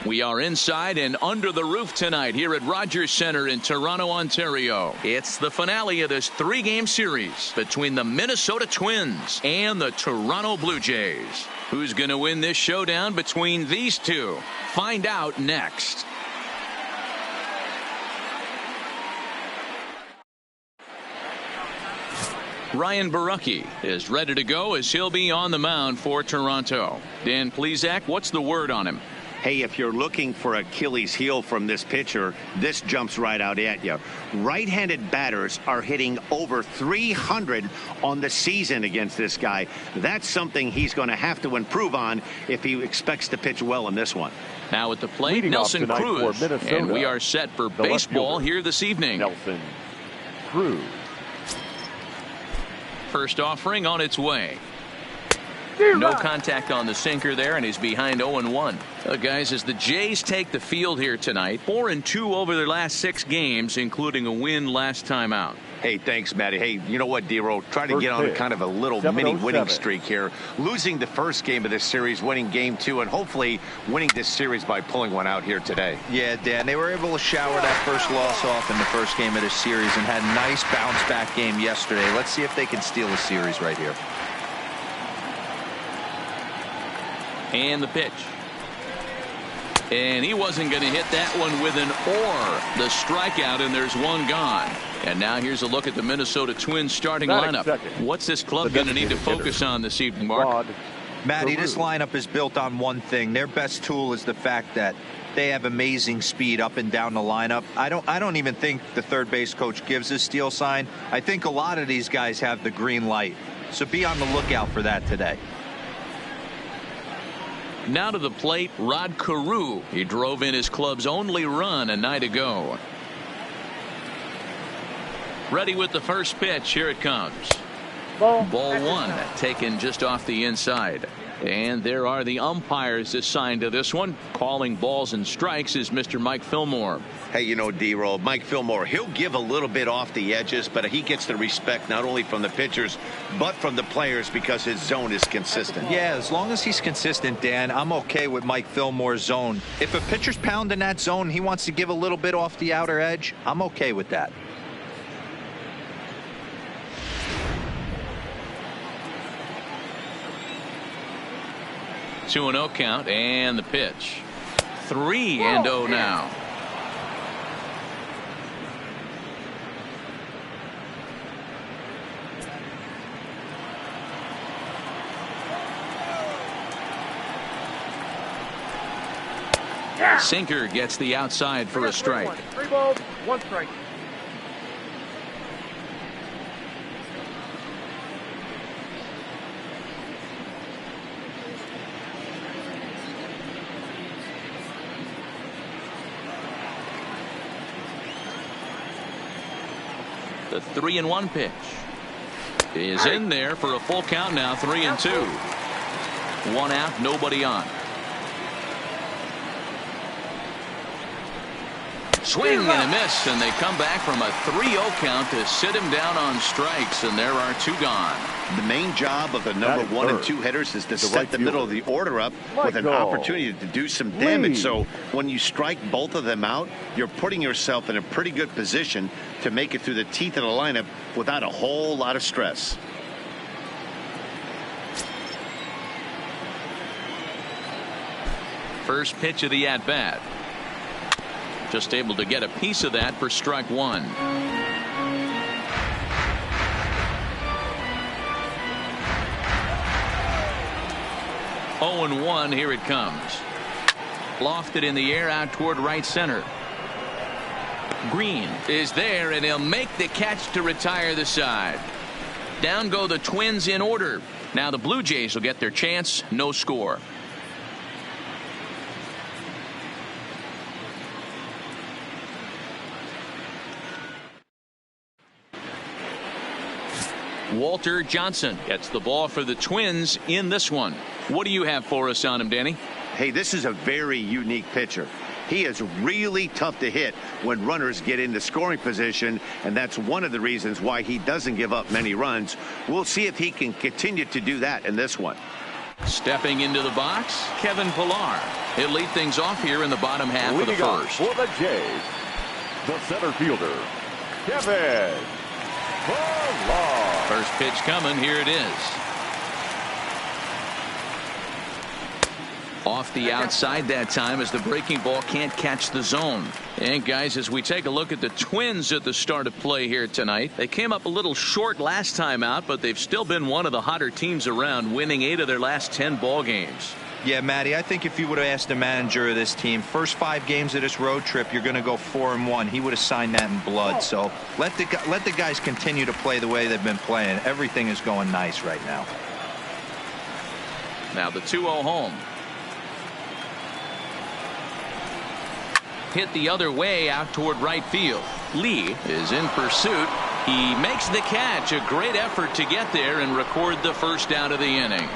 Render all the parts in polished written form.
We are inside and under the roof tonight here at Rogers Centre in Toronto, Ontario. It's the finale of this 3-game series between the Minnesota Twins and the Toronto Blue Jays. Who's going to win this showdown between these two? Find out next. Ryan Borucki is ready to go as he'll be on the mound for Toronto. Dan Plesac, what's the word on him? Hey, if you're looking for Achilles heel from this pitcher, this jumps right out at you. Right-handed batters are hitting over 300 on the season against this guy. That's something he's going to have to improve on if he expects to pitch well in this one. Now at the plate, Nelson Cruz. And we are set for baseball here this evening. Nelson Cruz. First offering on its way. No contact on the sinker there, and he's behind 0-1. Guys, as the Jays take the field here tonight, 4-2 over their last 6 games, including a win last time out. Hey, thanks, Matty. Hey, you know what, D-Roll? Try to get on kind of a little mini winning streak here. Losing the first game of this series, winning game 2, and hopefully winning this series by pulling one out here today. Yeah, Dan, they were able to shower that first loss off in the first game of this series and had a nice bounce-back game yesterday. Let's see if they can steal a series right here. And the pitch. And he wasn't going to hit that one with an or. The strikeout, and there's one gone. And now here's a look at the Minnesota Twins starting lineup. What's this club going to need to focus on this evening, Mark? Matty, this lineup is built on one thing. Their best tool is the fact that they have amazing speed up and down the lineup. I don't even think the third base coach gives a steal sign. I think a lot of these guys have the green light. So be on the lookout for that today. Now to the plate, Rod Carew. He drove in his club's only run a night ago. Ready with the first pitch. Here it comes. Ball 1, taken just off the inside. And there are the umpires assigned to this one. Calling balls and strikes is Mr. Mike Fillmore. Hey, you know, D-Roll, Mike Fillmore, he'll give a little bit off the edges, but he gets the respect not only from the pitchers, but from the players because his zone is consistent. Yeah, as long as he's consistent, Dan, I'm okay with Mike Fillmore's zone. If a pitcher's pounding that zone, he wants to give a little bit off the outer edge, I'm okay with that. Two and 0 count, and the pitch. 3-0 now. Sinker gets the outside for a strike. 3 balls, 1 strike. The 3-1 pitch is in there for a full count now. 3-2. 1 out, nobody on. Swing and a miss, and they come back from a 3-0 count to sit him down on strikes, and there are 2 gone. The main job of the number 1 and 2 hitters is to set the middle of the order up with an opportunity to do some damage. So when you strike both of them out, you're putting yourself in a pretty good position to make it through the teeth of the lineup without a whole lot of stress. First pitch of the at-bat. Just able to get a piece of that for strike 1. Oh and 1. Here it comes. Lofted in the air out toward right center. Green is there, and he'll make the catch to retire the side. Down go the Twins in order. Now the Blue Jays will get their chance. No score. Walter Johnson gets the ball for the Twins in this one. What do you have for us on him, Danny? Hey, this is a very unique pitcher. He is really tough to hit when runners get into scoring position, and that's one of the reasons why he doesn't give up many runs. We'll see if he can continue to do that in this one. Stepping into the box, Kevin Pillar. He'll lead things off here in the bottom half of the Leading off first. for the Jays, the center fielder, Kevin Pillar. First pitch coming. Here it is. Off the outside that time as the breaking ball can't catch the zone. And guys, as we take a look at the Twins at the start of play here tonight, they came up a little short last time out, but they've still been one of the hotter teams around, winning 8 of their last 10 ball games. Yeah, Matty, I think if you would have asked the manager of this team, first 5 games of this road trip, you're going to go 4-1. He would have signed that in blood. So let the guys continue to play the way they've been playing. Everything is going nice right now. Now the 2-0 home. Hit the other way out toward right field. Lee is in pursuit. He makes the catch. A great effort to get there and record the first out of the inning.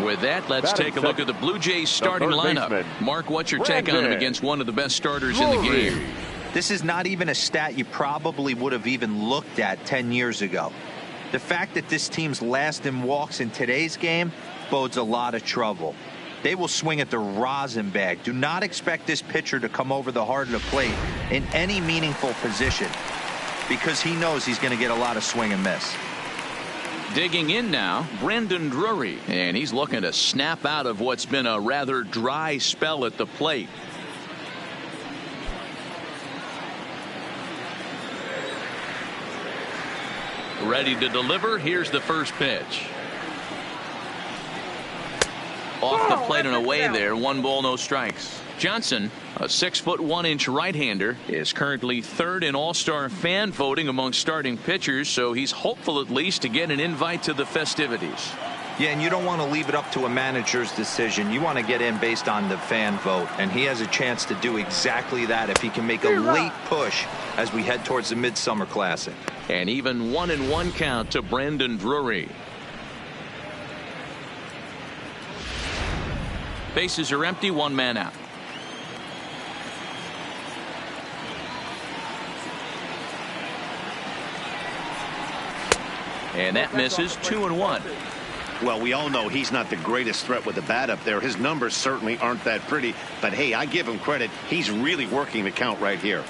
With that, let's take a look at the Blue Jays starting lineup. Mark, what's your take on him against one of the best starters in the game? This is not even a stat you probably would have even looked at 10 years ago. The fact that this team's last in walks in today's game bodes a lot of trouble. They will swing at the rosin bag. Do not expect this pitcher to come over the heart of the plate in any meaningful position because he knows he's going to get a lot of swing and miss. Digging in now, Brandon Drury, and he's looking to snap out of what's been a rather dry spell at the plate. Ready to deliver. Here's the first pitch. Off the plate and away there. 1 ball, no strikes. Johnson, a 6'1" right-hander, is currently 3rd in All-Star fan voting among starting pitchers, so he's hopeful at least to get an invite to the festivities. Yeah, and you don't want to leave it up to a manager's decision. You want to get in based on the fan vote, and he has a chance to do exactly that if he can make a late push as we head towards the Midsummer Classic. An even 1-1 count to Brandon Drury. Bases are empty, 1 man out. And that misses. 2-1. Well, we all know he's not the greatest threat with the bat up there. His numbers certainly aren't that pretty. But, hey, I give him credit. He's really working the count right here.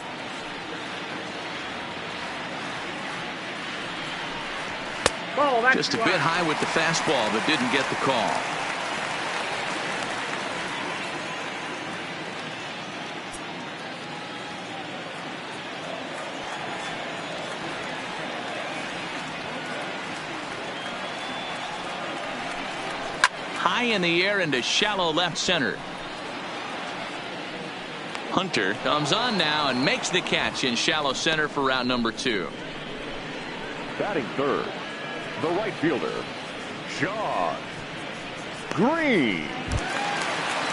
Just a bit high with the fastball, but didn't get the call. High in the air into shallow left center. Hunter comes on now and makes the catch in shallow center for route number 2. Batting third, the right fielder, Shawn Green.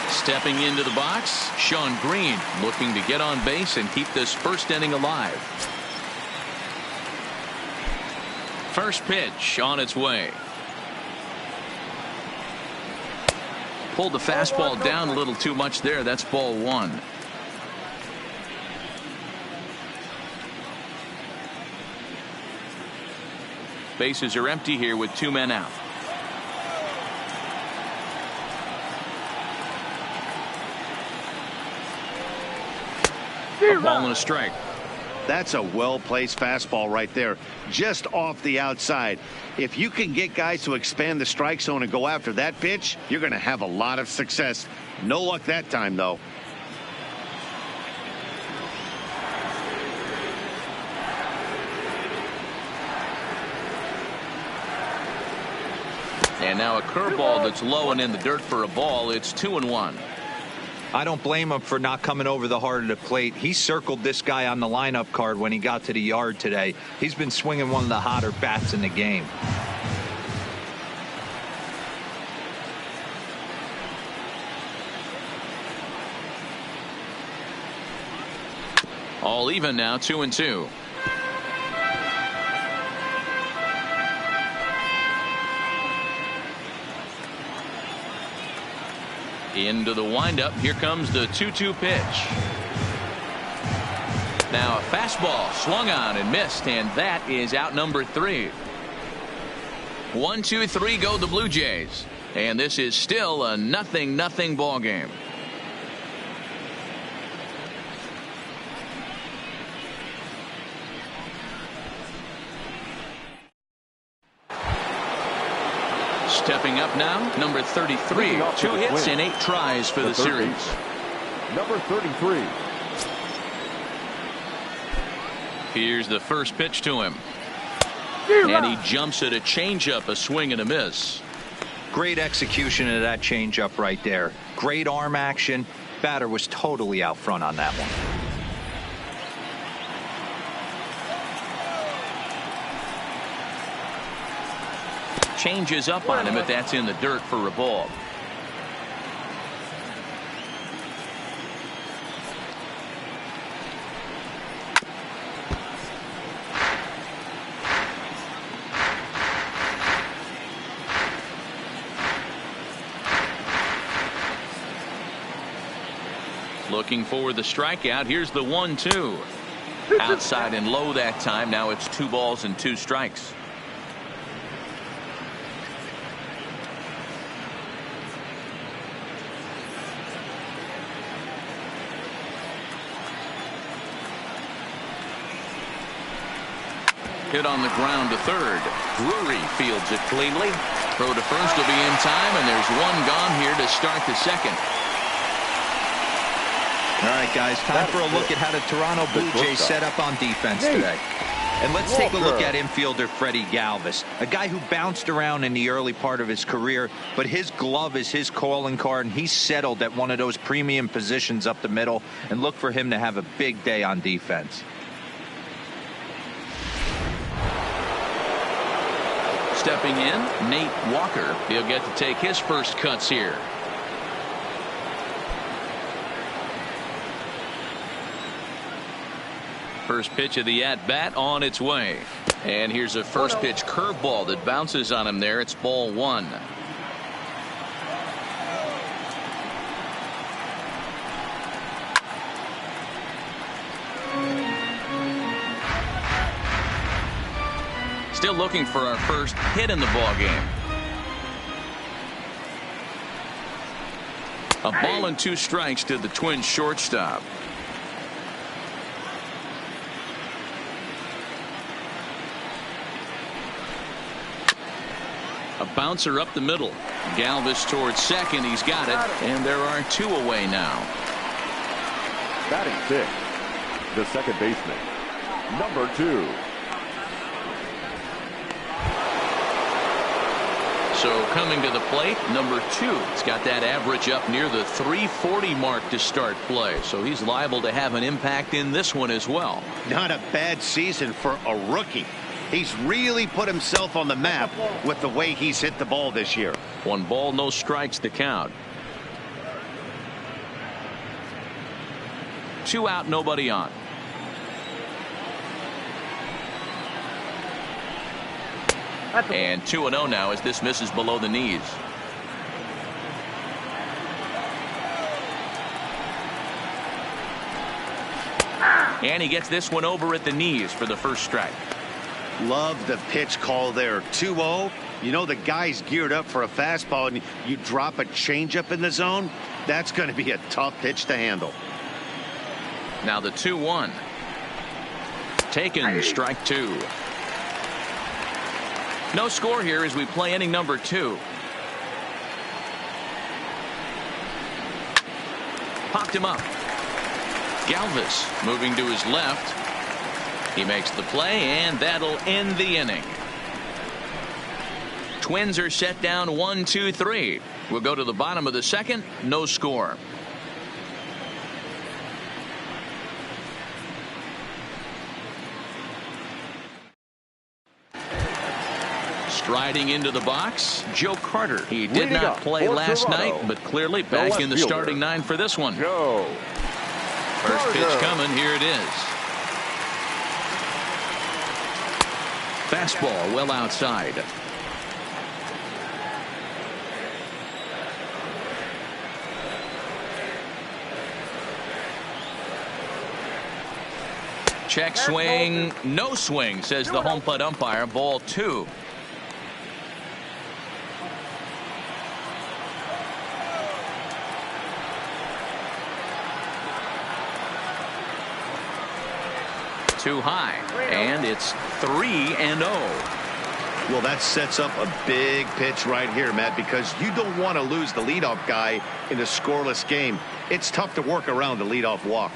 Stepping into the box, Shawn Green looking to get on base and keep this first inning alive. First pitch on its way. Pulled the fastball down a little too much there. That's ball 1. Bases are empty here with 2 men out. A ball and a strike. That's a well-placed fastball right there, just off the outside. If you can get guys to expand the strike zone and go after that pitch, you're going to have a lot of success. No luck that time, though. And now a curveball that's low and in the dirt for a ball. It's 2-1. I don't blame him for not coming over the heart of the plate. He circled this guy on the lineup card when he got to the yard today. He's been swinging one of the hotter bats in the game. All even now, 2-2. Into the windup. Here comes the 2-2 pitch. Now a fastball swung on and missed, and that is out number 3. 1-2-3 go the Blue Jays. And this is still a 0-0 ball game. Stepping up now, number 33. 2 hits and 8 tries for the series. Number 33. Here's the first pitch to him. And he jumps at a changeup, a swing and a miss. Great execution of that changeup right there. Great arm action. Batter was totally out front on that one. Changes up on him, but that's in the dirt for a ball. Looking for the strikeout. Here's the 1-2. Outside and low that time. Now it's 2 balls and 2 strikes. Hit on the ground to third. Drury fields it cleanly. Throw to first will be in time, and there's 1 gone here to start the second. All right, guys, time for a look at how the Toronto Blue Jays set up on defense today. And let's take a look at infielder Freddie Galvis, a guy who bounced around in the early part of his career, but his glove is his calling card, and he's settled at one of those premium positions up the middle, and look for him to have a big day on defense. Stepping in, Nate Walker. He'll get to take his first cuts here. First pitch of the at-bat on its way. And here's a first pitch curveball that bounces on him there. It's ball 1. Still looking for our first hit in the ball game. A ball and 2 strikes to the Twins shortstop. A bouncer up the middle. Galvis towards second. He's got it. And there are 2 away now. Batting 6th, the second baseman, number 2. So coming to the plate, number 2. He's got that average up near the 340 mark to start play. So he's liable to have an impact in this one as well. Not a bad season for a rookie. He's really put himself on the map with the way he's hit the ball this year. 1 ball, no strikes to count. 2 out, nobody on. And 2-0 now as this misses below the knees. And he gets this one over at the knees for the first strike. Love the pitch call there. 2-0. You know the guy's geared up for a fastball, and you drop a changeup in the zone. That's going to be a tough pitch to handle. Now the 2-1. Taken, strike 2. No score here as we play inning number 2. Popped him up. Galvis moving to his left. He makes the play, and that'll end the inning. Twins are set down 1-2-3. We'll go to the bottom of the second. No score. Striding into the box, Joe Carter. He did not play last night, but clearly back in the starting 9 for this one. First pitch coming. Here it is. Fastball well outside. Check swing. No swing, says the home plate umpire. Ball 2. too high, and it's 3-0. Well, that sets up a big pitch right here, Matt, because you don't want to lose the leadoff guy in a scoreless game. It's tough to work around the leadoff walk.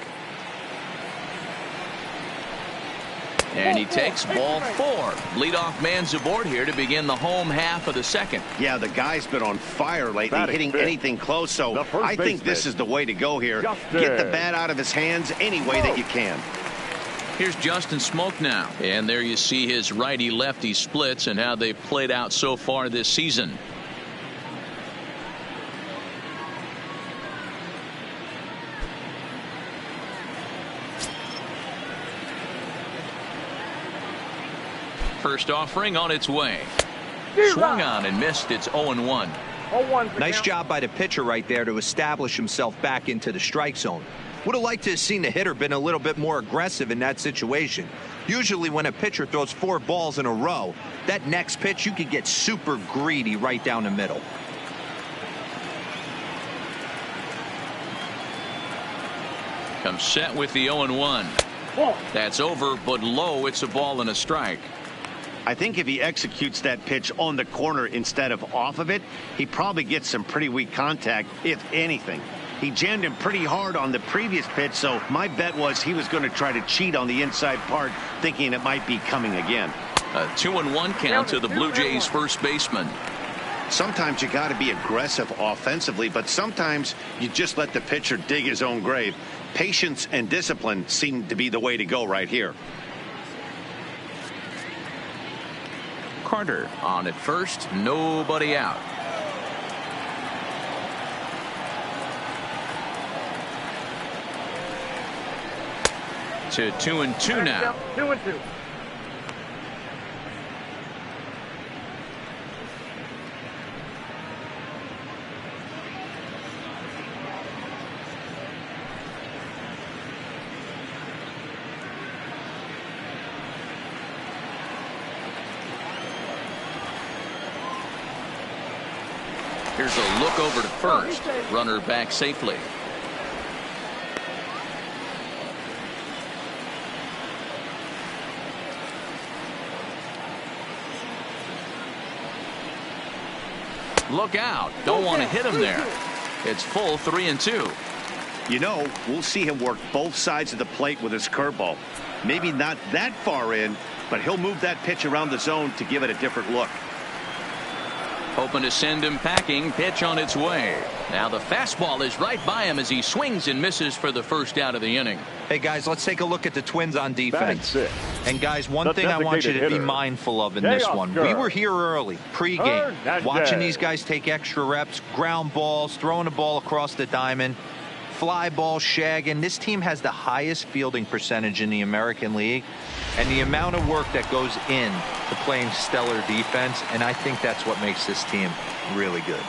And he takes ball 4. Leadoff man's aboard here to begin the home half of the second. Yeah, the guy's been on fire lately, hitting anything close, so I think this is the way to go here. Get the bat out of his hands any way that you can. Here's Justin Smoak now. And there you see his righty-lefty splits and how they played out so far this season. First offering on its way. Swung on and missed. It's 0-1. Nice job by the pitcher right there to establish himself back into the strike zone. Would have liked to have seen the hitter been a little bit more aggressive in that situation. Usually when a pitcher throws 4 balls in a row, that next pitch you could get super greedy right down the middle. Comes set with the 0-1. That's over, but low. It's a ball and a strike. I think if he executes that pitch on the corner instead of off of it, he probably gets some pretty weak contact, if anything. He jammed him pretty hard on the previous pitch, so my bet was he was going to try to cheat on the inside part, thinking it might be coming again. A 2-1 count to the Blue Jays first baseman. Sometimes you got to be aggressive offensively, but sometimes you just let the pitcher dig his own grave. Patience and discipline seem to be the way to go right here. Carter on at first, nobody out. To 2-2 now. 2-2. Here's a look over to first. Runner back safely. Look out. Don't want to hit him there. It's full 3-2. You know, we'll see him work both sides of the plate with his curveball. Maybe not that far in, but he'll move that pitch around the zone to give it a different look. Hoping to send him packing. Pitch on its way. Now the fastball is right by him as he swings and misses for the first out of the inning. Hey guys, let's take a look at the Twins on defense. And guys, one thing I want you to be mindful of in this one. We were here early, pregame, watching these guys take extra reps, ground balls, throwing the ball across the diamond, fly ball, shagging. This team has the highest fielding percentage in the American League, and the amount of work that goes in to playing stellar defense, and I think that's what makes this team really good.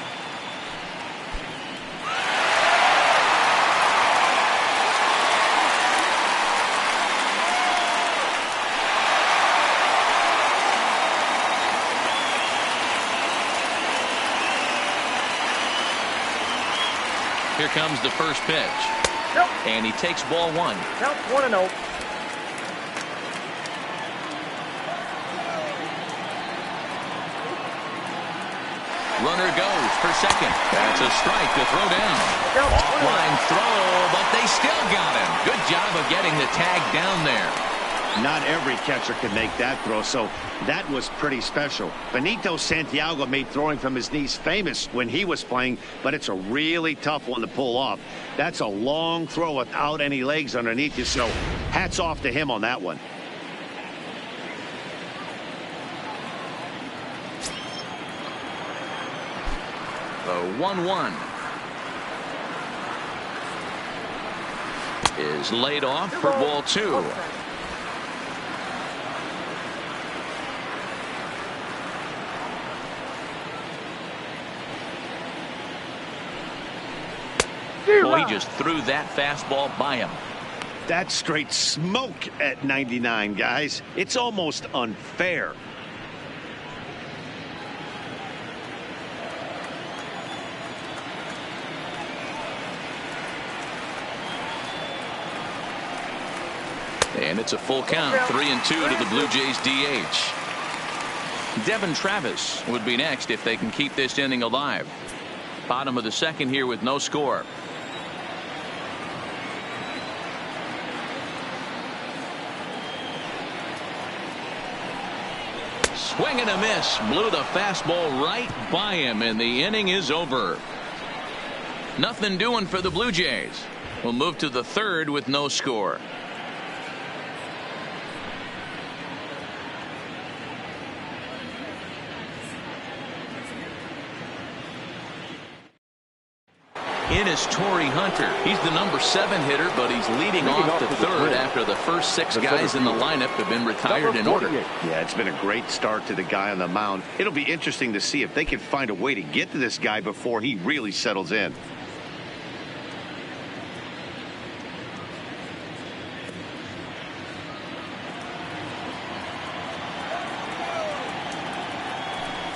Here comes the first pitch. And he takes ball 1. Count 1-0. Runner goes for second. That's a strike to throw down. Offline throw, but they still got him. Good job of getting the tag down there. Not every catcher can make that throw, so that was pretty special. Benito Santiago made throwing from his knees famous when he was playing, but it's a really tough one to pull off. That's a long throw without any legs underneath you, so hats off to him on that one. The 1-1 is laid off for ball 2. Well, he just threw that fastball by him. That's straight smoke at 99, guys. It's almost unfair. And it's a full count, 3-2 to the Blue Jays DH. Devin Travis would be next if they can keep this inning alive. Bottom of the second here with no score. Swing and a miss. Blew the fastball right by him, and the inning is over. Nothing doing for the Blue Jays. We'll move to the third with no score. In is Torrey Hunter. He's the number 7 hitter, but he's leading off the third after the first 6 guys in the lineup have been retired in order. Yeah, it's been a great start to the guy on the mound. It'll be interesting to see if they can find a way to get to this guy before he really settles in.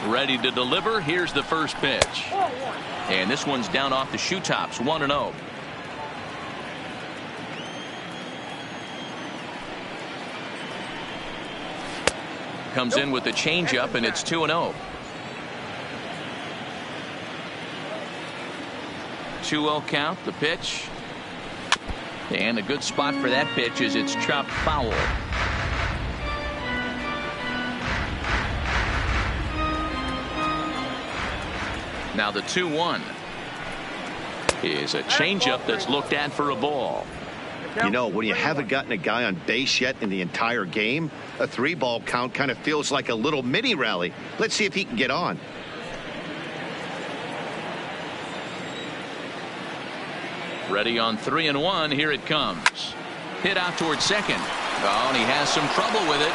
Ready to deliver. Here's the first pitch. And this one's down off the shoe tops, 1-0. Comes in with the changeup, and it's 2-0. 2-0 count, the pitch. And a good spot for that pitch is it's chopped foul. Now the 2-1 is a changeup that's looked at for a ball. You know, when you haven't gotten a guy on base yet in the entire game, a 3-ball count kind of feels like a little mini rally. Let's see if he can get on. Ready on 3-1. Here it comes. Hit out towards second. Oh, and he has some trouble with it.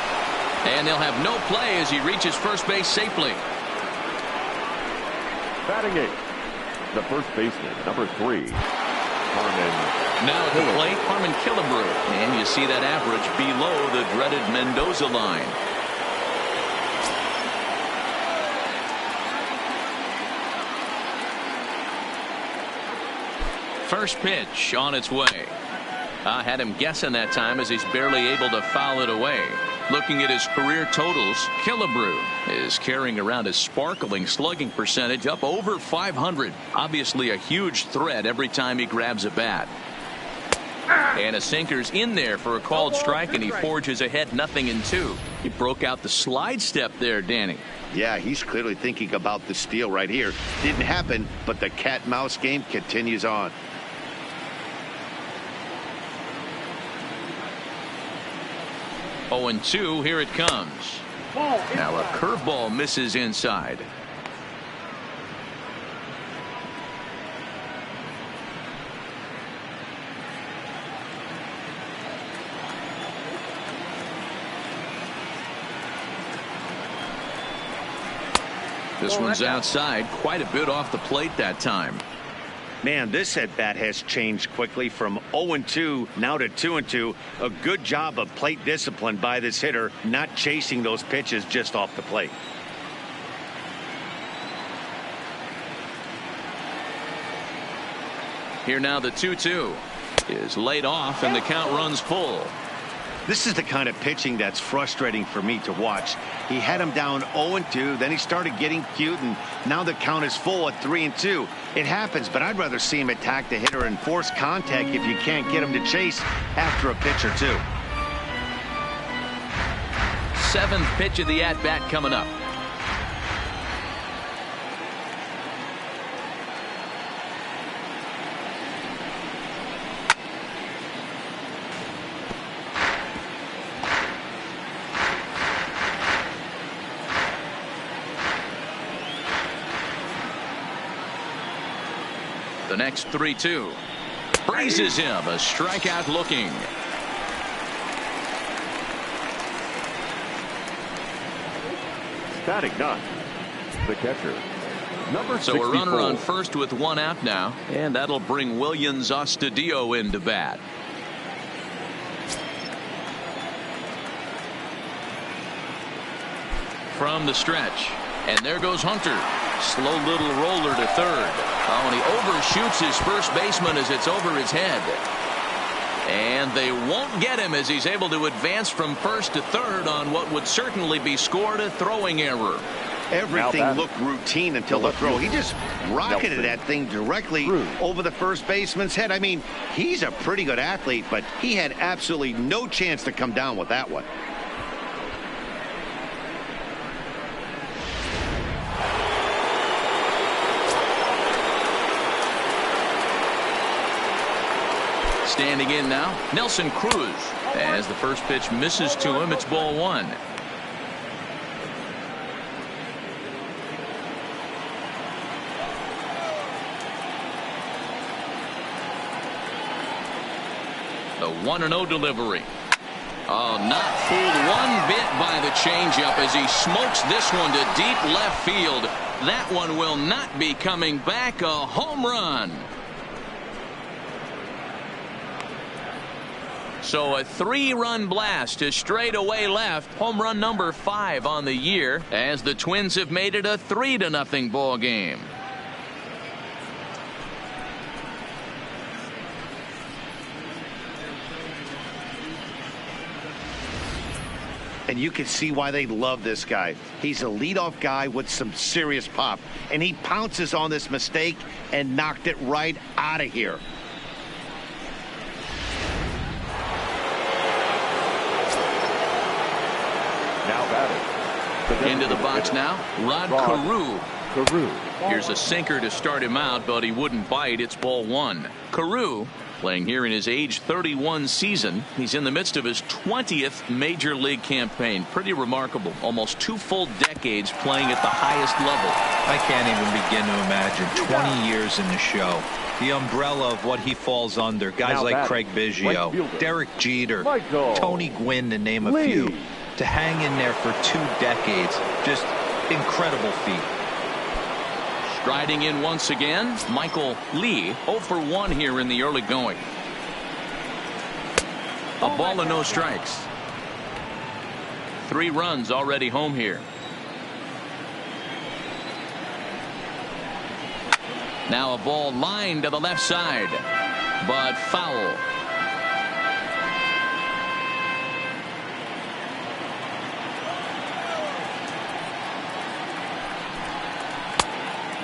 And they'll have no play as he reaches first base safely. Batting 8, the first baseman, number 3, Harmon. Now at the plate, Harmon Killebrew. And you see that average below the dreaded Mendoza line. First pitch on its way. I had him guessing that time as he's barely able to foul it away. Looking at his career totals, Killebrew is carrying around a sparkling slugging percentage up over 500. Obviously a huge threat every time he grabs a bat. And a sinker's in there for a called strike, and he forges ahead 0-2. He broke out the slide step there, Danny. Yeah, he's clearly thinking about the steal right here. Didn't happen, but the cat-mouse game continues on. Oh, 0-2, here it comes. Now a curveball misses inside. This one's outside, quite a bit off the plate that time. Man, this at-bat has changed quickly from 0-2 now to 2-2. A good job of plate discipline by this hitter, not chasing those pitches just off the plate. Here now the 2-2 is laid off, and the count runs full. This is the kind of pitching that's frustrating for me to watch. He had him down 0-2, then he started getting cute, and now the count is full at 3-2. It happens, but I'd rather see him attack the hitter and force contact if you can't get him to chase after a pitch or two. 7th pitch of the at-bat coming up. The next 3-2 freezes him, a strikeout looking. Batting 9, the catcher, number 64. So a runner on first with 1 out now, and that'll bring Willians Astudillo into bat. From the stretch, and there goes Hunter. Slow little roller to third. Oh, and he overshoots his first baseman as it's over his head. And they won't get him as he's able to advance from first to third on what would certainly be scored a throwing error. Everything looked routine until the throw. He just rocketed that thing directly over the first baseman's head. I mean, he's a pretty good athlete, but he had absolutely no chance to come down with that one. Standing in now, Nelson Cruz. As the first pitch misses to him, it's ball one. The 1-0 delivery. Oh, not fooled one bit by the changeup as he smokes this one to deep left field. That one will not be coming back. A home run. So a 3-run blast to straightaway left. Home run number 5 on the year as the Twins have made it a 3-0 ball game. And you can see why they love this guy. He's a leadoff guy with some serious pop. And he pounces on this mistake and knocked it right out of here. Now batting. Into the box now, Rod Carew. Here's a sinker to start him out, but he wouldn't bite. It's ball one. Carew playing here in his age 31 season. He's in the midst of his 20th major league campaign. Pretty remarkable. Almost 2 full decades playing at the highest level. I can't even begin to imagine 20 years in the show. The umbrella of what he falls under. Guys like Craig Biggio, Derek Jeter, Tony Gwynn, to name a few. To hang in there for 2 decades. Just incredible feat. Striding in once again, Michael Lee, 0 for 1 here in the early going. A ball and no strikes. 3 runs already home here. Now a ball lined to the left side, but foul.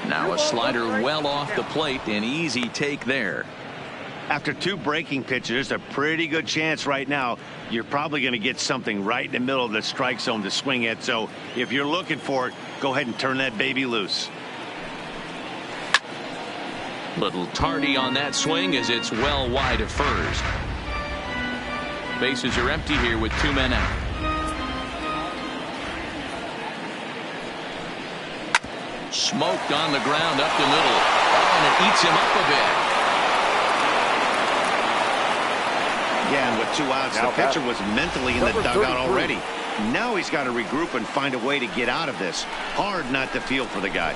Now a slider well off the plate, an easy take there. After 2 breaking pitches, there's a pretty good chance right now you're probably going to get something right in the middle of the strike zone to swing at. So if you're looking for it, go ahead and turn that baby loose. Little tardy on that swing as it's well wide of first. Bases are empty here with 2 men out. Smoked on the ground up the middle. Oh, and it eats him up a bit. Yeah, and with 2 outs, the pitcher was mentally in the dugout already. Now he's got to regroup and find a way to get out of this. Hard not to feel for the guy.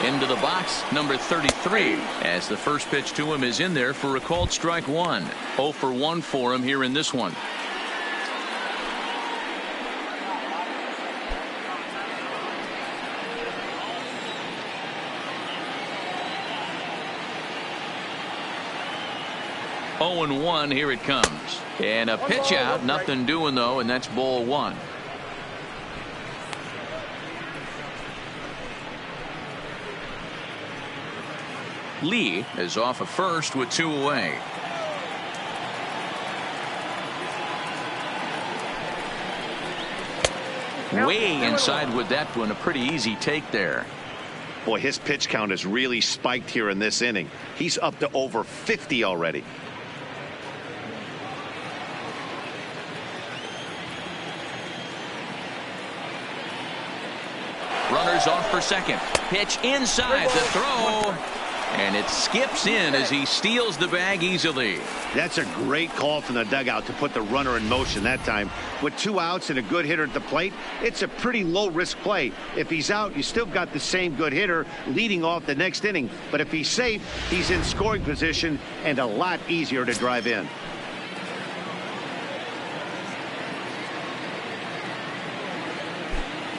Into the box, number 33, as the first pitch to him is in there for a called strike 1. 0 for 1 for him here in this one. Oh and 1, here it comes. And a pitch out, nothing doing though, and that's ball 1. Lee is off of first with 2 away. Way inside with that one. A pretty easy take there. Boy, his pitch count has really spiked here in this inning. He's up to over 50 already. Runners off for second. Pitch inside the throw. And it skips in as he steals the bag easily. That's a great call from the dugout to put the runner in motion that time. With 2 outs and a good hitter at the plate, it's a pretty low-risk play. If he's out, you still got the same good hitter leading off the next inning. But if he's safe, he's in scoring position and a lot easier to drive in.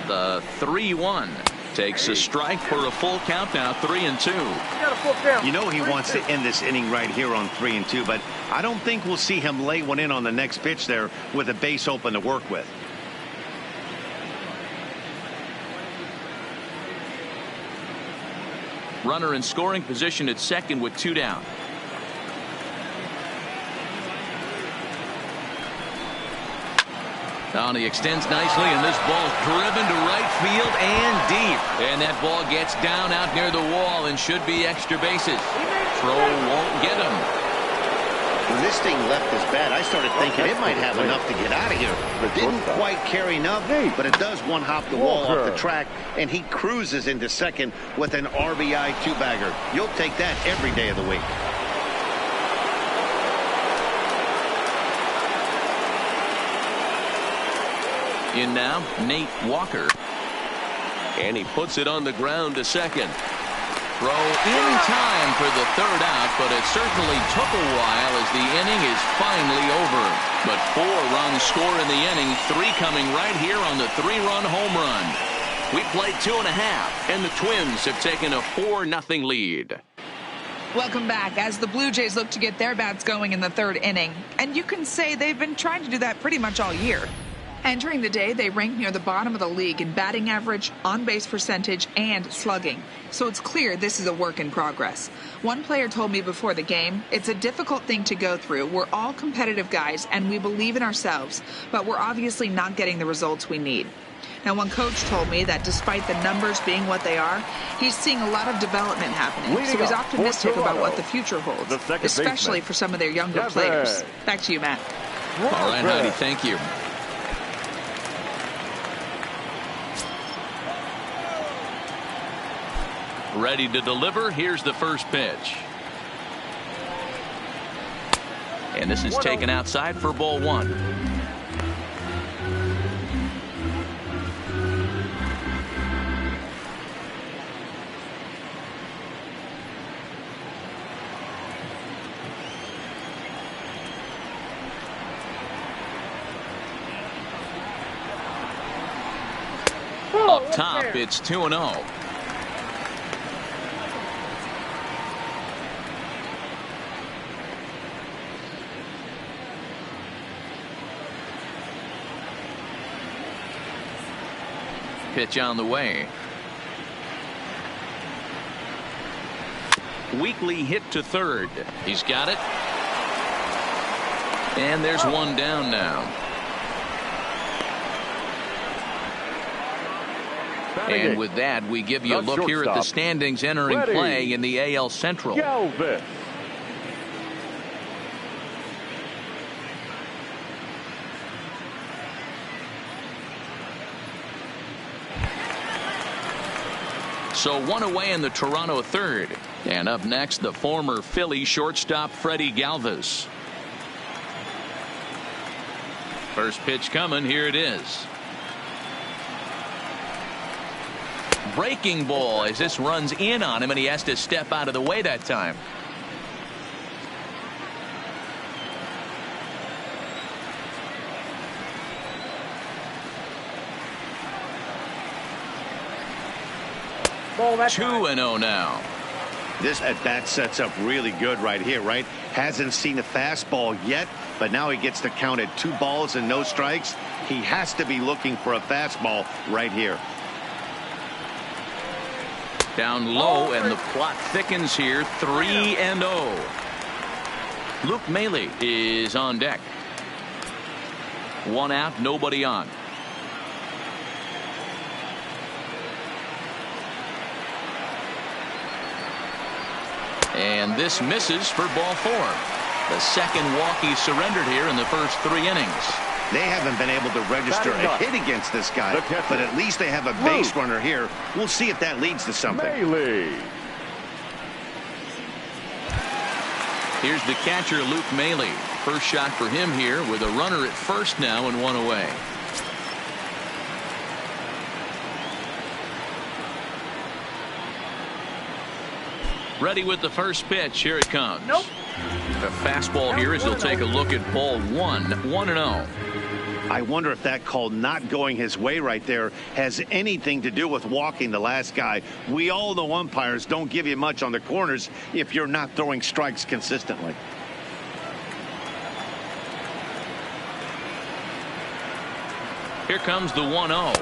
The 3-1 takes a strike for a full count now, 3-2. You know he wants to end this inning right here on 3-2, but I don't think we'll see him lay one in on the next pitch there with a base open to work with. Runner in scoring position at second with 2 down. Now he extends nicely, and this ball's driven to right field and deep. And that ball gets down out near the wall and should be extra bases. Throw won't get him. When this thing left his bat, I started thinking it might have enough to get out of here. Didn't quite carry enough, but it does one hop the wall off the track, and he cruises into second with an RBI two-bagger. You'll take that every day of the week. In now, Nate Walker. And he puts it on the ground to second. Throw in time for the third out, but it certainly took a while as the inning is finally over. But 4 runs score in the inning, 3 coming right here on the 3-run home run. We played 2.5, and the Twins have taken a 4-0 lead. Welcome back as the Blue Jays look to get their bats going in the 3rd inning. And you can say they've been trying to do that pretty much all year. Entering the day, they rank near the bottom of the league in batting average, on-base percentage, and slugging. So it's clear this is a work in progress. One player told me before the game, it's a difficult thing to go through. We're all competitive guys, and we believe in ourselves, but we're obviously not getting the results we need. Now, one coach told me that despite the numbers being what they are, he's seeing a lot of development happening. So he's optimistic about what the future holds, especially for some of their younger players. Back to you, Matt. All right, Heidi, thank you. Ready to deliver. Here's the first pitch. And this is taken outside for ball 1. Up top, it's 2-0. Pitch on the way. Weekly hit to third. He's got it. And there's one down now. And with that, we give you a look here at the standings entering play in the AL Central. Galvis. So 1 away in the Toronto 3rd. And up next, the former Philly shortstop Freddie Galvis. First pitch coming. Here it is. Breaking ball as this runs in on him, and he has to step out of the way that time. Ball 2-0 now. This at bat sets up really good right here, right? Hasn't seen a fastball yet, but now he gets to count at 2 balls and no strikes. He has to be looking for a fastball right here. Down low, and the plot thickens here. 3-0. Luke Maile is on deck. 1 out, nobody on. And this misses for ball 4. The second walk he surrendered here in the first 3 innings. They haven't been able to register a hit against this guy, but at least they have a base runner here. We'll see if that leads to something. Maile. Here's the catcher, Luke Maile. First shot for him here with a runner at first now and 1 away. Ready with the first pitch. Here it comes. The fastball here as he'll take a look at ball 1. 1-0. I wonder if that call not going his way right there has anything to do with walking the last guy. We all know umpires don't give you much on the corners if you're not throwing strikes consistently. Here comes the 1-0.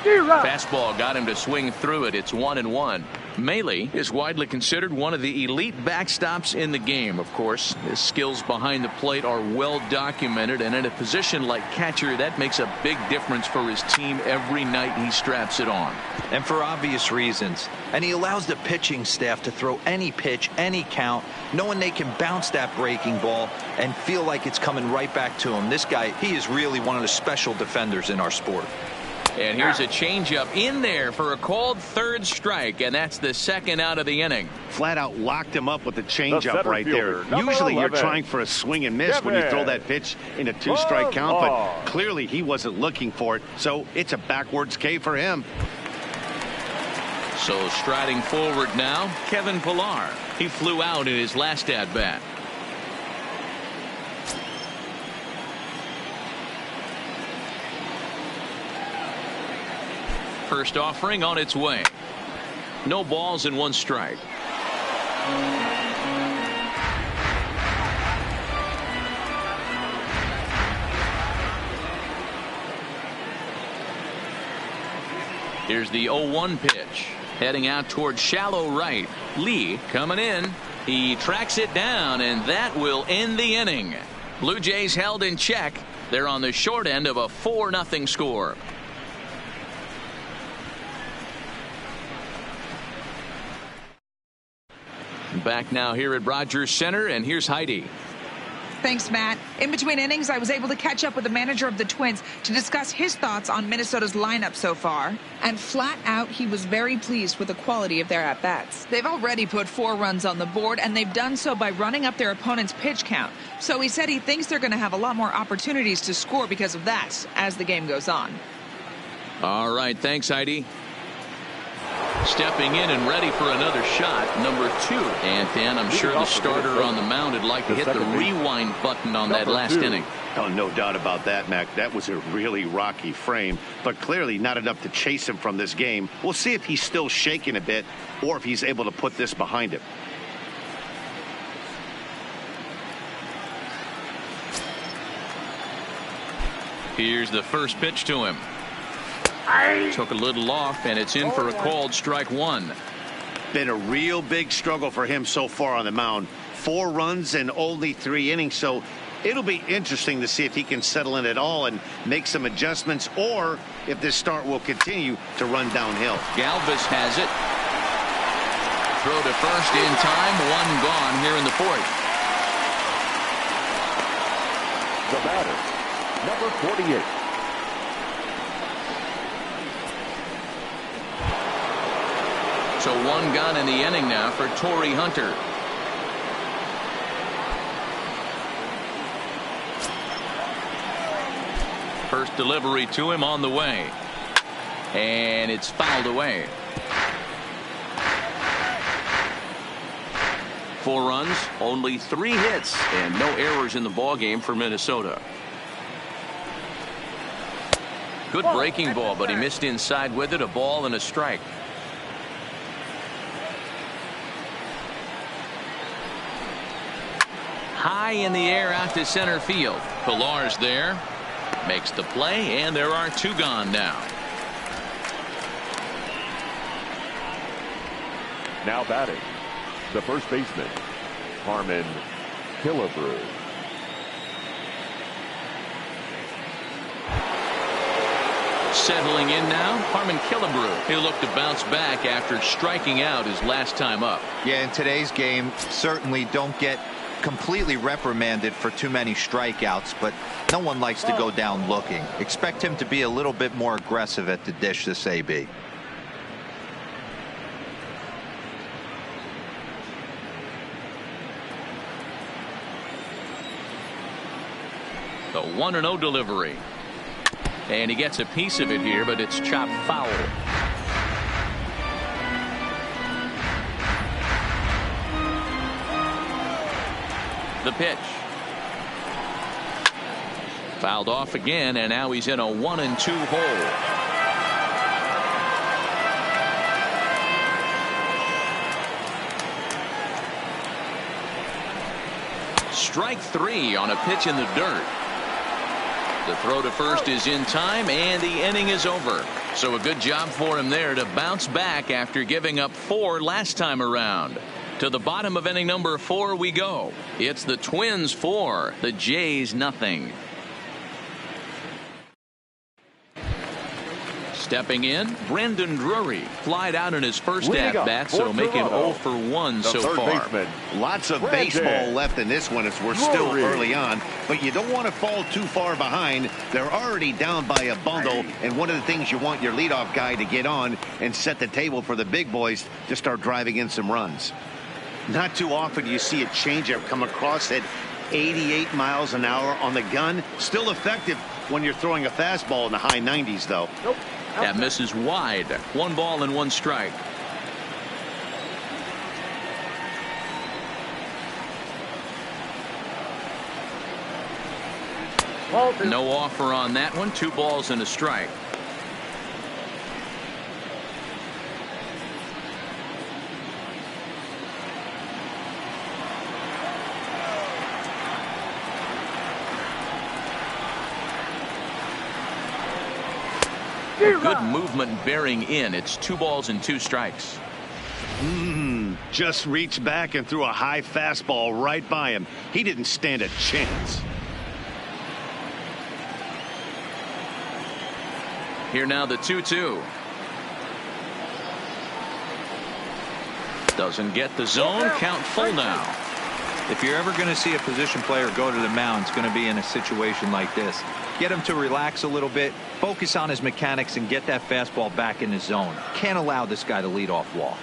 Fastball got him to swing through it. It's 1-1. Mahle is widely considered one of the elite backstops in the game. Of course, his skills behind the plate are well documented, and in a position like catcher, that makes a big difference for his team every night he straps it on. And for obvious reasons. And he allows the pitching staff to throw any pitch, any count, knowing they can bounce that breaking ball and feel like it's coming right back to him. This guy, he is really one of the special defenders in our sport. And here's a changeup in there for a called third strike, and that's the second out of the inning. Flat out locked him up with the changeup right there. Fielder, Usually you're 11. trying for a swing and miss when you throw that pitch in a two-strike count, but clearly he wasn't looking for it, so it's a backwards K for him. So striding forward now, Kevin Pillar. He flew out in his last at-bat. First offering on its way. No balls and one strike. Here's the 0-1 pitch. Heading out toward shallow right. Lee coming in. He tracks it down, and that will end the inning. Blue Jays held in check. They're on the short end of a 4-0 score. Back now here at Rogers Center, and here's Heidi. Thanks, Matt. In between innings, I was able to catch up with the manager of the Twins to discuss his thoughts on Minnesota's lineup so far. And flat out, he was very pleased with the quality of their at-bats. They've already put 4 runs on the board, and they've done so by running up their opponent's pitch count. So he said he thinks they're going to have a lot more opportunities to score because of that as the game goes on. All right, thanks, Heidi. Stepping in and ready for another shot, number 2. And Dan, I'm sure the starter on the mound would like to hit the rewind button on that last inning. Oh, no doubt about that, Mac. That was a really rocky frame, but clearly not enough to chase him from this game. We'll see if he's still shaking a bit or if he's able to put this behind him. Here's the first pitch to him. Took a little off, and it's in for a called strike 1. Been a real big struggle for him so far on the mound. 4 runs in only 3 innings, so it'll be interesting to see if he can settle in at all and make some adjustments, or if this start will continue to run downhill. Galvis has it. Throw to first in time. 1 gone here in the 4th. The batter, number 48. So 1 gone in the inning now for Torrey Hunter. First delivery to him on the way. And it's fouled away. 4 runs, only 3 hits, and no errors in the ballgame for Minnesota. Good breaking ball, but he missed inside with it. A ball and a strike. High in the air out to center field. Pillar's there. Makes the play, and there are 2 gone now. Now batting, the first baseman, Harmon Killebrew. Settling in now, Harmon Killebrew. He'll look to bounce back after striking out his last time up. Yeah, in today's game, certainly don't get completely reprimanded for too many strikeouts, but no one likes to go down looking. Expect him to be a little bit more aggressive at the dish this AB. The 1-0 delivery. And he gets a piece of it here, but it's chopped foul. The pitch. Fouled off again, and now he's in a 1-2 hole. Strike 3 on a pitch in the dirt. The throw to first is in time, and the inning is over. So a good job for him there to bounce back after giving up 4 last time around. To the bottom of inning number 4 we go. It's the Twins 4, the Jays nothing. Stepping in, Brandon Drury flied out in his first at-bat, so making 0 for 1 so far. Lots of baseball left in this one as we're still early on, but you don't want to fall too far behind. They're already down by a bundle, and one of the things you want your leadoff guy to get on and set the table for the big boys to start driving in some runs. Not too often you see a changeup come across at 88 miles an hour on the gun. Still effective when you're throwing a fastball in the high 90s, though. Nope. That misses wide. 1 ball and 1 strike. No offer on that one. 2 balls and a strike. Good movement bearing in. It's 2 balls and 2 strikes. Just reached back and threw a high fastball right by him. He didn't stand a chance. Here now the 2-2. Doesn't get the zone. Count full now. If you're ever going to see a position player go to the mound, it's going to be in a situation like this. Get him to relax a little bit, focus on his mechanics, and get that fastball back in his zone. Can't allow this guy to lead off walk.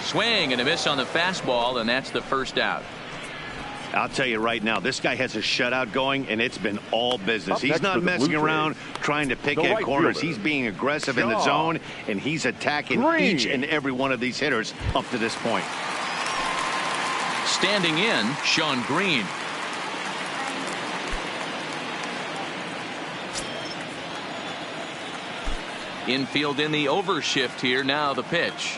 Swing and a miss on the fastball, and that's the first out. I'll tell you right now, this guy has a shutout going, and it's been all business. He's not messing around trying to pick at corners. He's being aggressive in the zone, and he's attacking each and every one of these hitters up to this point. Standing in, Shawn Green. Infield in the overshift here. Now the pitch.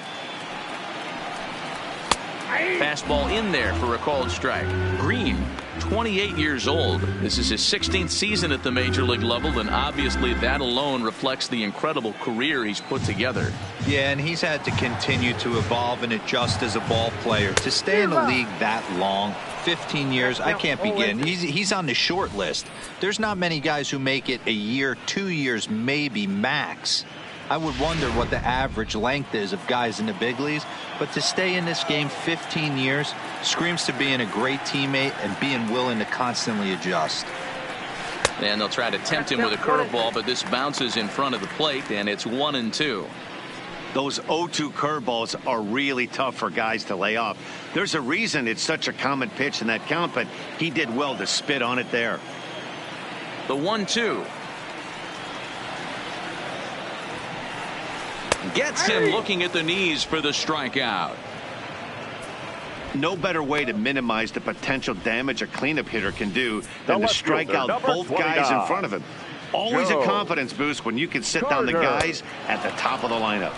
Fastball in there for a called strike. Green, 28 years old. This is his 16th season at the major league level, and obviously that alone reflects the incredible career he's put together. Yeah, and he's had to continue to evolve and adjust as a ball player. To stay in the league that long, 15 years, I can't begin. He's on the short list. There's not many guys who make it a year, 2 years, maybe max. I would wonder what the average length is of guys in the big leagues, but to stay in this game 15 years screams to being a great teammate and being willing to constantly adjust. And they'll try to tempt him with a curveball, but this bounces in front of the plate, and it's 1-2. Those 0-2 curveballs are really tough for guys to lay off. There's a reason it's such a common pitch in that count, but he did well to spit on it there. The 1-2. Gets him looking at the knees for the strikeout. No better way to minimize the potential damage a cleanup hitter can do than to strike out both guys in front of him. Always a confidence boost when you can sit down the guys at the top of the lineup.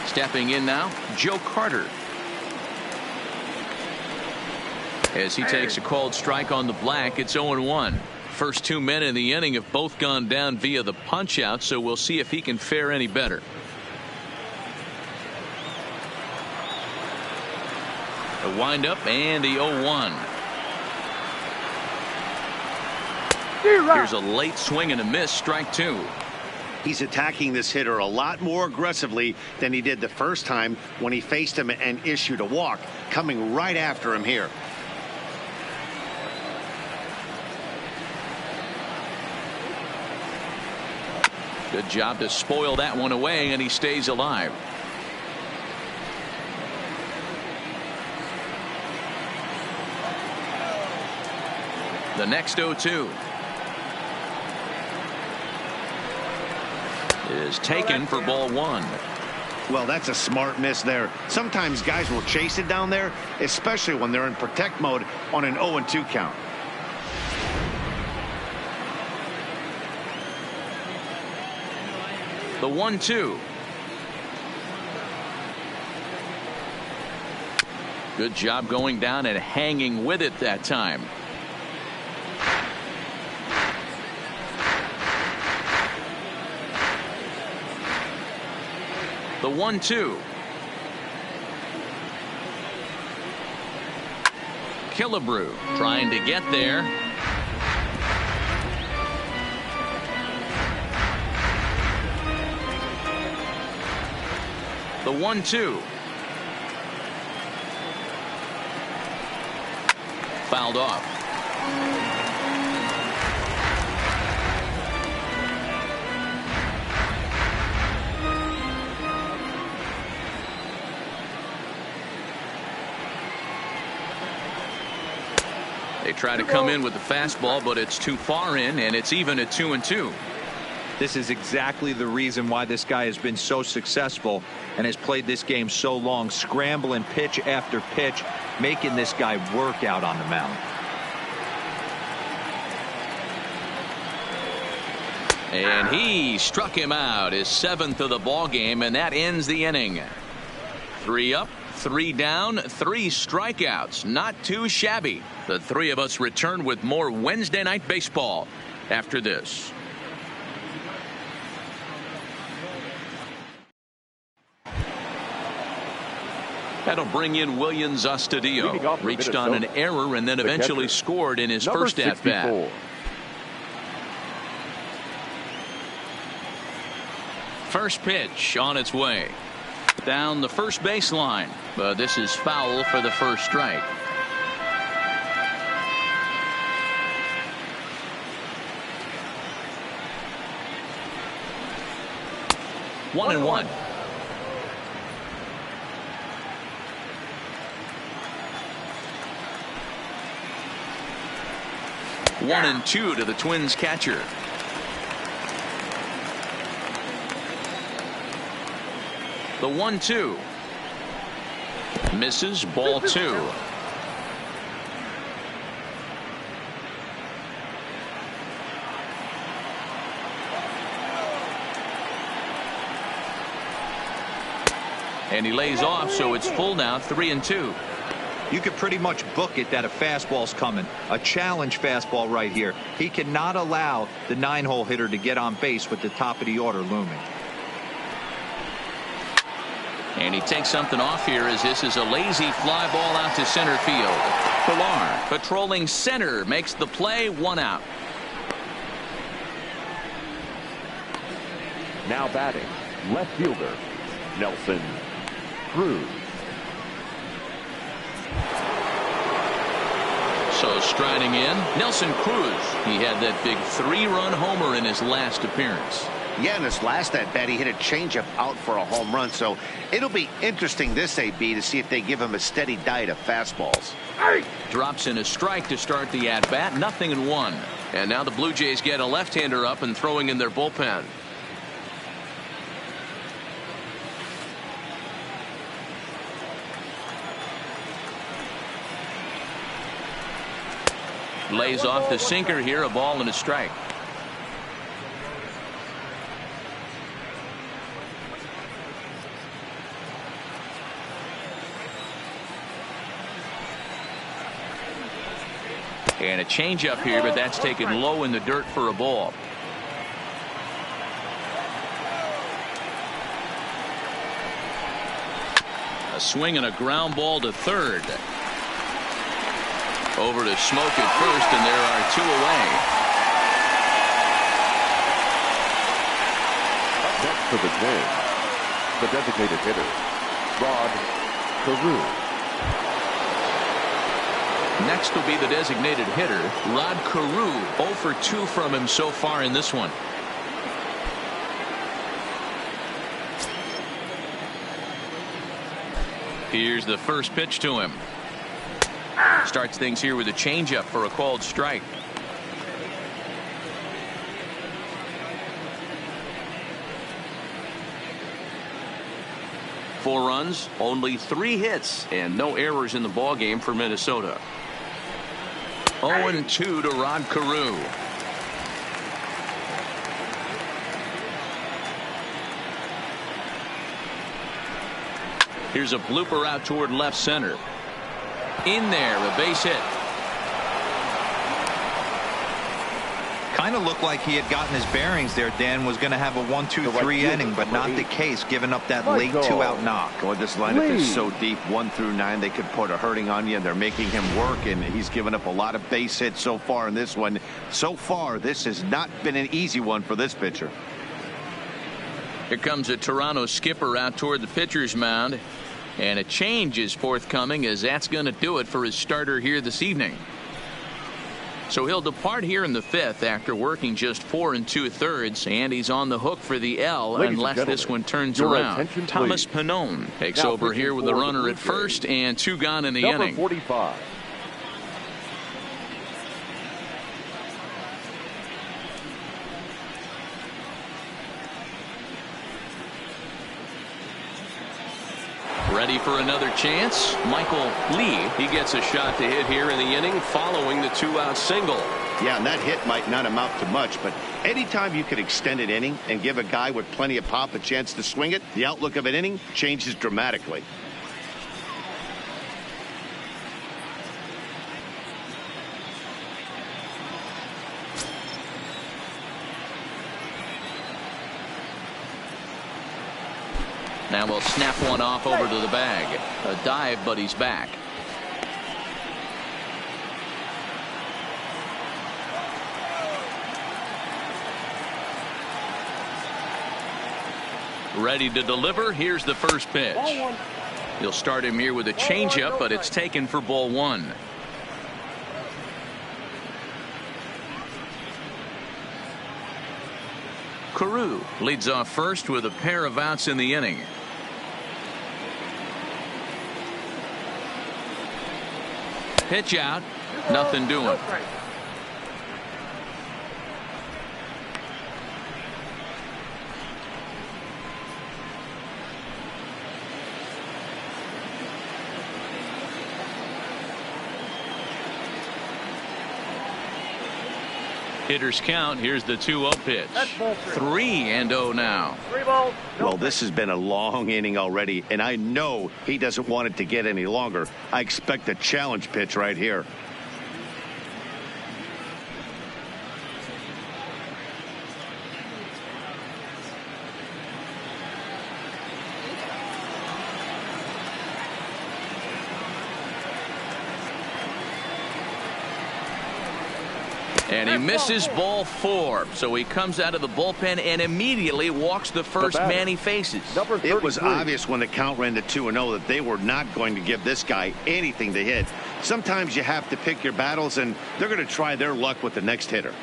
Stepping in now, Joe Carter. As he takes a called strike on the black, it's 0-1. First 2 men in the inning have both gone down via the punch out, so we'll see if he can fare any better. The windup and the 0-1. Here's a late swing and a miss, strike 2. He's attacking this hitter a lot more aggressively than he did the first time when he faced him and issued a walk, coming right after him here. Good job to spoil that one away, and he stays alive. The next 0-2 is taken for ball 1. Well, that's a smart miss there. Sometimes guys will chase it down there, especially when they're in protect mode on an 0-2 count. The 1-2. Good job going down and hanging with it that time. The 1-2. Killebrew trying to get there. The 1-2. Fouled off. They try to come in with the fastball, but it's too far in, and it's even at 2-2. This is exactly the reason why this guy has been so successful and has played this game so long, scrambling pitch after pitch, making this guy work out on the mound. And he struck him out, his 7th of the ball game, and that ends the inning. 3 up, 3 down, 3 strikeouts. Not too shabby. The three of us return with more Wednesday Night Baseball after this. That'll bring in Willians Astudillo. Reached on an error and then eventually scored in his first at-bat. First pitch on its way. Down the first baseline. But this is foul for the first strike. One and one. 1-2 to the Twins catcher. The 1-2 misses, ball 2. And he lays off, so it's full now, 3-2. You could pretty much book it that a fastball's coming. A challenge fastball right here. He cannot allow the 9-hole hitter to get on base with the top of the order looming. And he takes something off here as this is a lazy fly ball out to center field. Pilar patrolling center makes the play, 1 out. Now batting, left fielder, Nelson Cruz. So striding in, Nelson Cruz. He had that big 3-run homer in his last appearance. Yeah, in his last at-bat, he hit a changeup out for a home run. So it'll be interesting this AB to see if they give him a steady diet of fastballs. Drops in a strike to start the at-bat. 0-1. And now the Blue Jays get a left-hander up and throwing in their bullpen. Lays off the sinker here, a ball and a strike. And a changeup here, but that's taken low in the dirt for a ball. A swing and a ground ball to third. Over to Smoke at first, and there are 2 away. Up next for the Twins, the designated hitter, Rod Carew. Next will be the designated hitter, Rod Carew. 0 for 2 from him so far in this one. Here's the first pitch to him. Starts things here with a changeup for a called strike. 4 runs, only 3 hits, and no errors in the ballgame for Minnesota. 0-2 to Rod Carew. Here's a blooper out toward left center. In there, a base hit. Kind of looked like he had gotten his bearings there. Dan was going to have a 1-2-3 inning, but not the case, giving up that late 2-out knock. Boy, this lineup is so deep, 1 through 9. They could put a hurting on you, and they're making him work, and he's given up a lot of base hits so far in this one. So far, this has not been an easy one for this pitcher. Here comes a Toronto skipper out toward the pitcher's mound. And a change is forthcoming, as that's going to do it for his starter here this evening. So he'll depart here in the 5th after working just 4 2/3, and he's on the hook for the L unless this one turns around. Thomas Pannone takes over here with a runner at first and 2 gone in the inning. 45. Ready for another chance. Michael Lee, he gets a shot to hit here in the inning following the 2-out single. Yeah, and that hit might not amount to much, but anytime you can extend an inning and give a guy with plenty of pop a chance to swing it, the outlook of an inning changes dramatically. Now we'll snap one off over to the bag. A dive, but he's back. Ready to deliver. Here's the first pitch. You'll start him here with a changeup, but it's taken for ball 1. Carew leads off first with a pair of outs in the inning. Pitch out. Nothing doing. Hitters count. Here's the 2-0 pitch. 3-0 now. Well, this has been a long inning already, and I know he doesn't want it to get any longer. I expect a challenge pitch right here. And he misses ball 4. So he comes out of the bullpen and immediately walks the first man he faces. It was obvious when the count ran to 2-0 that they were not going to give this guy anything to hit. Sometimes you have to pick your battles, and they're going to try their luck with the next hitter.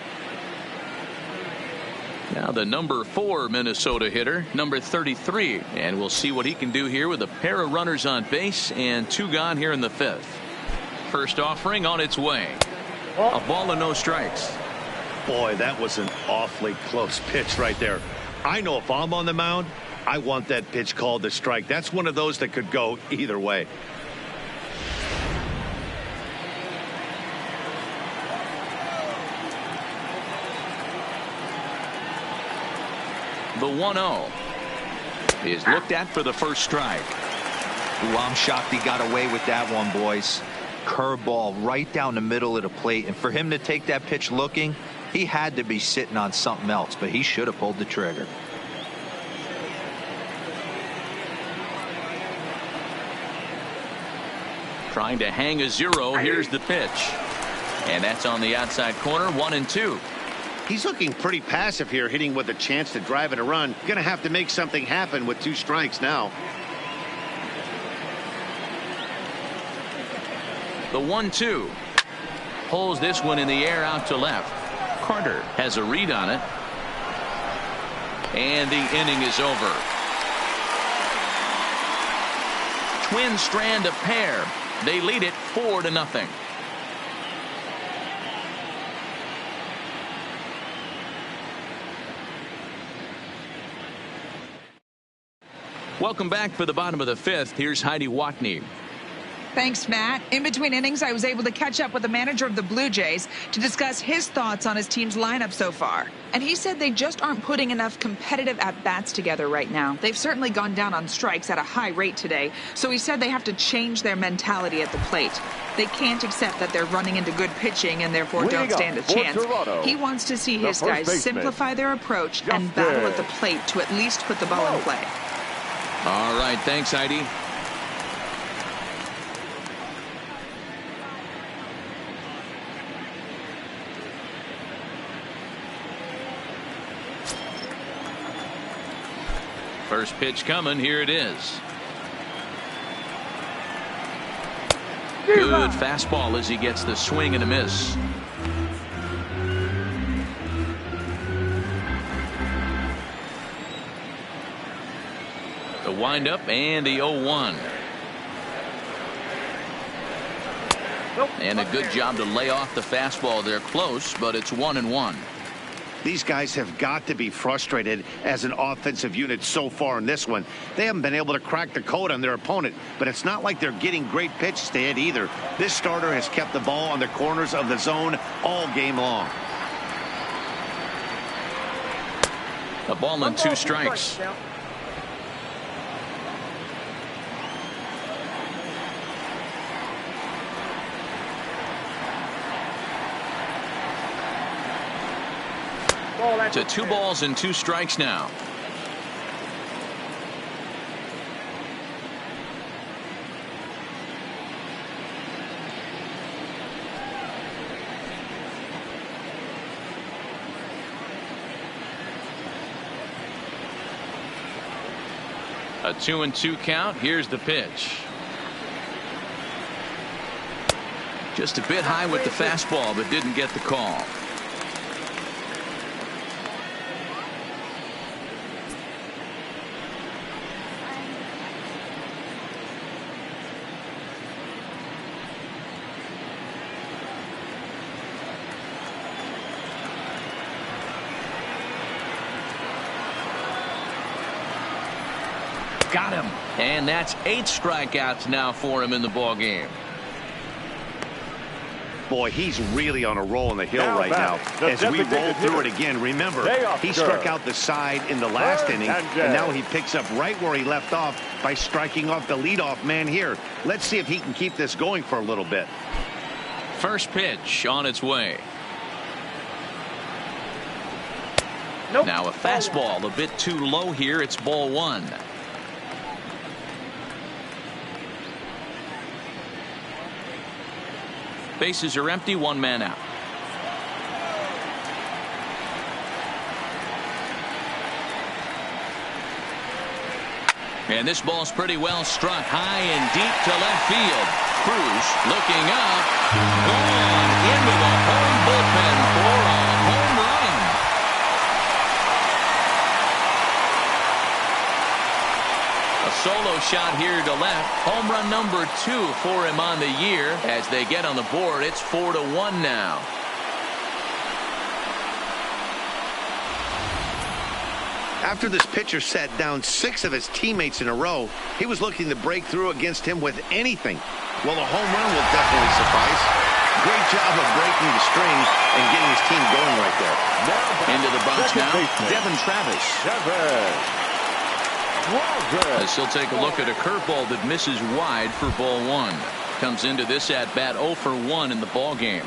Now the number 4 Minnesota hitter, number 33. And we'll see what he can do here with a pair of runners on base and 2 gone here in the 5th. First offering on its way. A ball and no strikes. Boy, that was an awfully close pitch right there. I know if I'm on the mound, I want that pitch called a strike. That's one of those that could go either way. The 1-0 is looked at for the first strike. Ooh, I'm shocked he got away with that one, boys. Curveball right down the middle of the plate, and for him to take that pitch looking, he had to be sitting on something else, but he should have pulled the trigger. Trying to hang a 0. Here's the pitch, and that's on the outside corner. 1-2. He's looking pretty passive here, hitting with a chance to drive in a run. Gonna have to make something happen with 2 strikes now. The 1-2 pulls this one in the air out to left. Carter has a read on it, and the inning is over. Twin strand a pair. They lead it 4-0. Welcome back for the bottom of the fifth. Here's Heidi Watney. Thanks, Matt. In between innings, I was able to catch up with the manager of the Blue Jays to discuss his thoughts on his team's lineup so far. And he said they just aren't putting enough competitive at-bats together right now. They've certainly gone down on strikes at a high rate today, so he said they have to change their mentality at the plate. They can't accept that they're running into good pitching and therefore don't stand a chance. He wants to see his guys simplify their approach and battle at the plate to at least put the ball in play. All right, thanks, Heidi. First pitch coming. Here it is. Good fastball as he gets the swing and a miss. The windup and the 0-1. And a good job to lay off the fastball. They're close, but it's 1-1. These guys have got to be frustrated as an offensive unit so far in this one. They haven't been able to crack the code on their opponent, but it's not like they're getting great pitches to hit either. This starter has kept the ball on the corners of the zone all game long. A ball and 2 strikes. To 2 balls and 2 strikes now. A 2-2 count. Here's the pitch. Just a bit high with the fastball, but didn't get the call. Got him. And that's 8 strikeouts now for him in the ball game. Boy, he's really on a roll in the hill right now. As we roll through it again, remember, he struck out the side in the last inning, and now he picks up right where he left off by striking off the leadoff man here. Let's see if he can keep this going for a little bit. First pitch on its way. Now a fastball a bit too low here. It's ball 1. Bases are empty, 1 man out. And this ball's pretty well struck high and deep to left field. Cruz looking up, gone into the home bullpen for a home run. A solo shot here to left. Home run number 2 for him on the year. As they get on the board, it's 4-1 now. After this pitcher sat down 6 of his teammates in a row, he was looking to break through against him with anything. Well, a home run will definitely suffice. Great job of breaking the string and getting his team going right there. Into the box now, Devin Travis. As he'll take a look at a curveball that misses wide for ball 1. Comes into this at bat 0 for 1 in the ball game.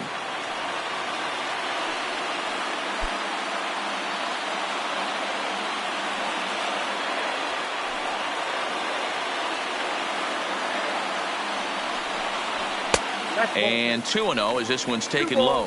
And 2-0 as this one's taken low.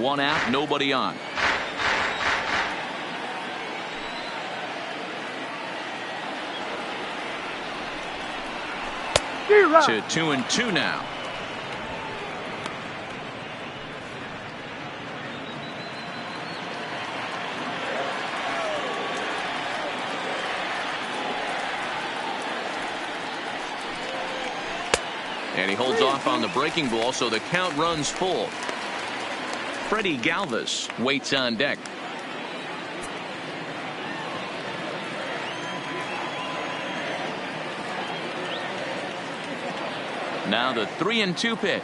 One out, nobody on. To 2-2 now. And he holds off on the breaking ball, so the count runs full. Freddie Galvis waits on deck. Now the 3-2 pitch.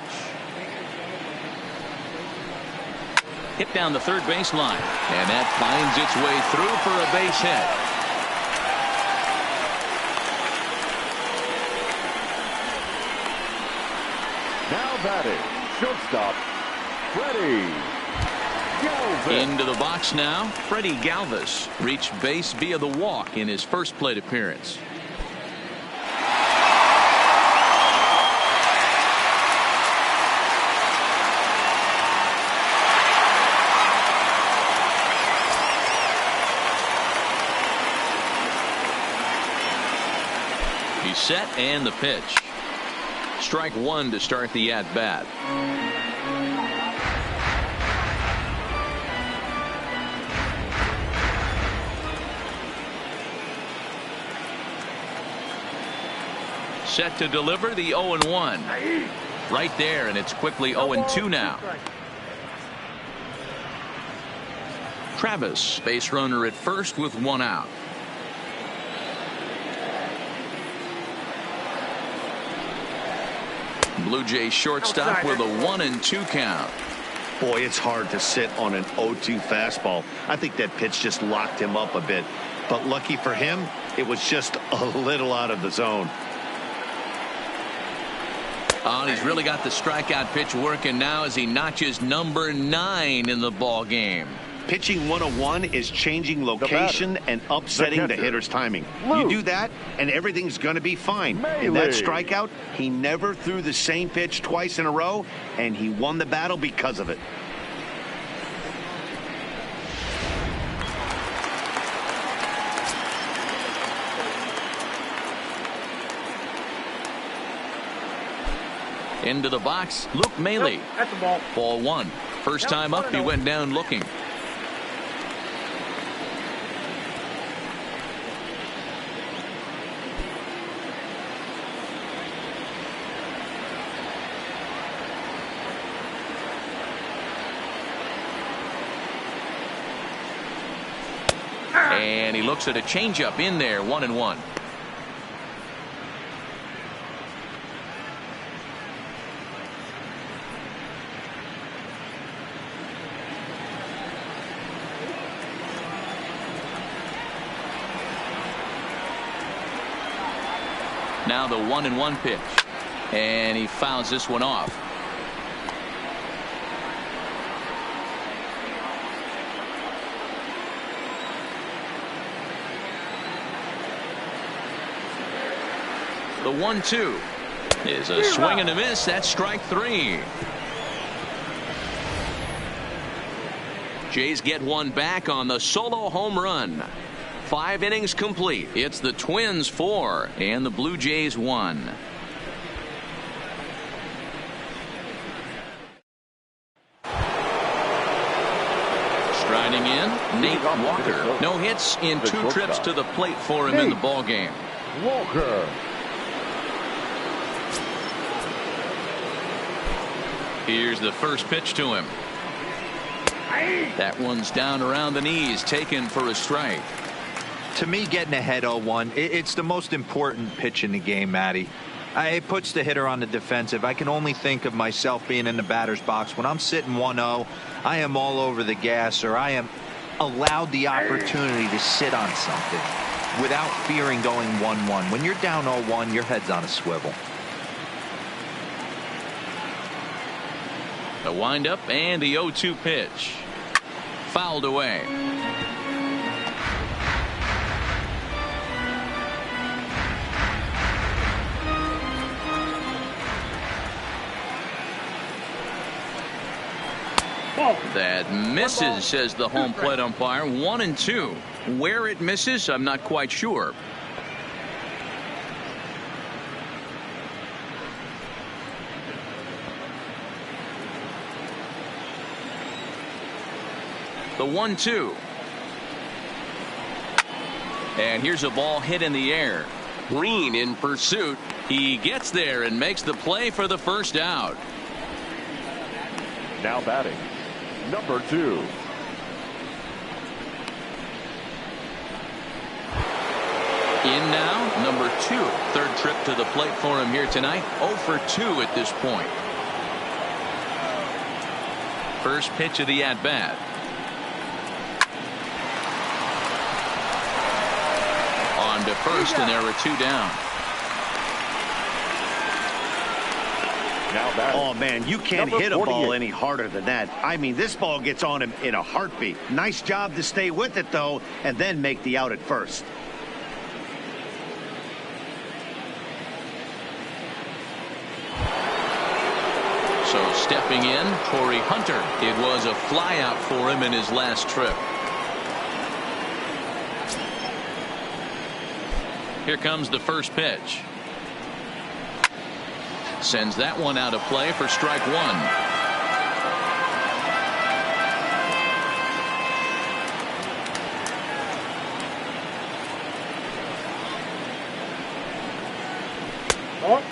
Hit down the third baseline, and that finds its way through for a base hit. Now batting, shortstop, Freddie Galvis. Into the box now. Freddie Galvis reached base via the walk in his first plate appearance. He's set, and the pitch. Strike one to start the at-bat. Set to deliver the 0-1. Right there, and it's quickly 0-2 now. Travis, base runner at first with one out. Blue Jays shortstop with a 1-2 count. Boy, it's hard to sit on an 0-2 fastball. I think that pitch just locked him up a bit. But lucky for him, it was just a little out of the zone. Oh, and he's really got the strikeout pitch working now as he notches number 9 in the ball game. Pitching 101 is changing location and upsetting the hitter's timing. You do that, and everything's going to be fine. In that strikeout, he never threw the same pitch twice in a row, and he won the battle because of it. Into the box, Luke Maile. That's the ball. Ball one. First time up, he went down looking. And he looks at a changeup in there, 1-1. Now the 1-1 pitch, and he fouls this one off. The 1-2 is a swing and a miss. That's strike 3. Jays get one back on the solo home run. 5 innings complete. It's the Twins 4 and the Blue Jays 1. Striding in, Nate Walker. No hits in 2 trips to the plate for him in the ball game. Walker. Here's the first pitch to him. That one's down around the knees, taken for a strike. To me, getting ahead 0-1, it's the most important pitch in the game, Matty. It puts the hitter on the defensive. I can only think of myself being in the batter's box. When I'm sitting 1-0, I am all over the gas, or I am allowed the opportunity to sit on something without fearing going 1-1. When you're down 0-1, your head's on a swivel. The windup and the 0-2 pitch. Fouled away. That misses, says the home plate umpire. 1-2. Where it misses, I'm not quite sure. The 1-2. And here's a ball hit in the air. Green in pursuit. He gets there and makes the play for the first out. Now batting, number 2. In now, number 2. Third trip to the plate for him here tonight. 0 for 2 at this point. First pitch of the at-bat. On to first, and there were 2 down. Now batting, Oh, man, you can't number hit a ball 48. any harder than that. I mean, this ball gets on him in a heartbeat. Nice job to stay with it, though, and then make the out at first. So stepping in, Corey Hunter. It was a flyout for him in his last trip. Here comes the first pitch. Sends that one out of play for strike 1.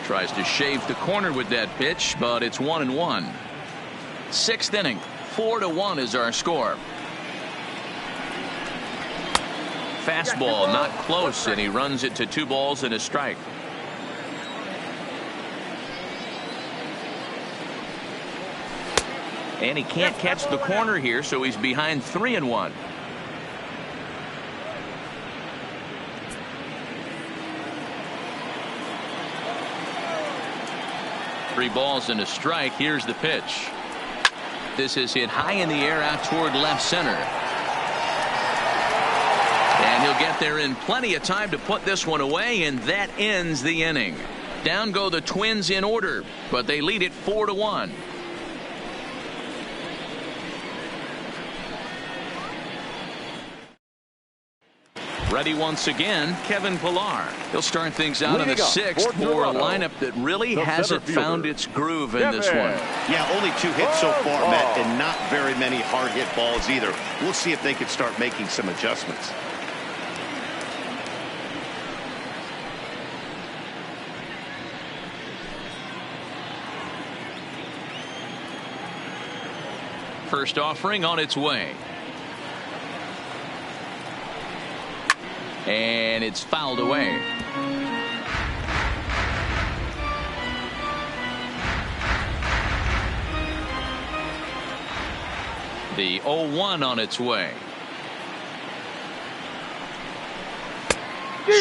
Tries to shave the corner with that pitch, but it's 1-1. 6th inning, 4-1 is our score. Fastball not close, and he runs it to 2 balls and a strike. And he can't catch the corner here, so he's behind 3-1. Three balls and a strike. Here's the pitch. This is hit high in the air out toward left center. And he'll get there in plenty of time to put this one away, and that ends the inning. Down go the Twins in order, but they lead it 4-1. Ready once again, Kevin Pillar. He'll start things out in the 6th for a lineup that really hasn't found its groove in this one. Yeah, only 2 hits so far, Matt, and not very many hard hit balls either. We'll see if they can start making some adjustments. First offering on its way. And it's fouled away. The 0-1 on its way.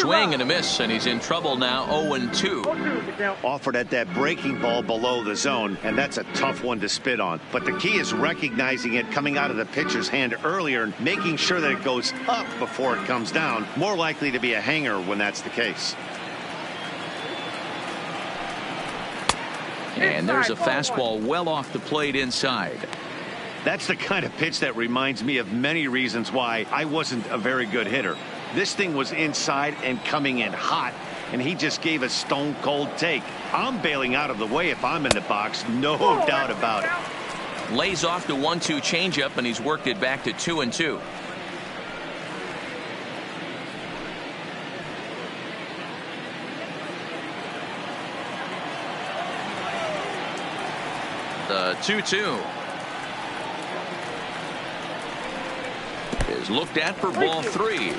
Swing and a miss, and he's in trouble now. 0-2. Offered at that breaking ball below the zone, and that's a tough one to spit on. But the key is recognizing it coming out of the pitcher's hand earlier and making sure that it goes up before it comes down. More likely to be a hanger when that's the case. And there's a fastball well off the plate inside. That's the kind of pitch that reminds me of many reasons why I wasn't a very good hitter. This thing was inside and coming in hot, and he just gave a stone cold take. I'm bailing out of the way if I'm in the box, no doubt about it. Lays off the 1-2 changeup, and he's worked it back to 2-2. The 2-2 is looked at for ball 3.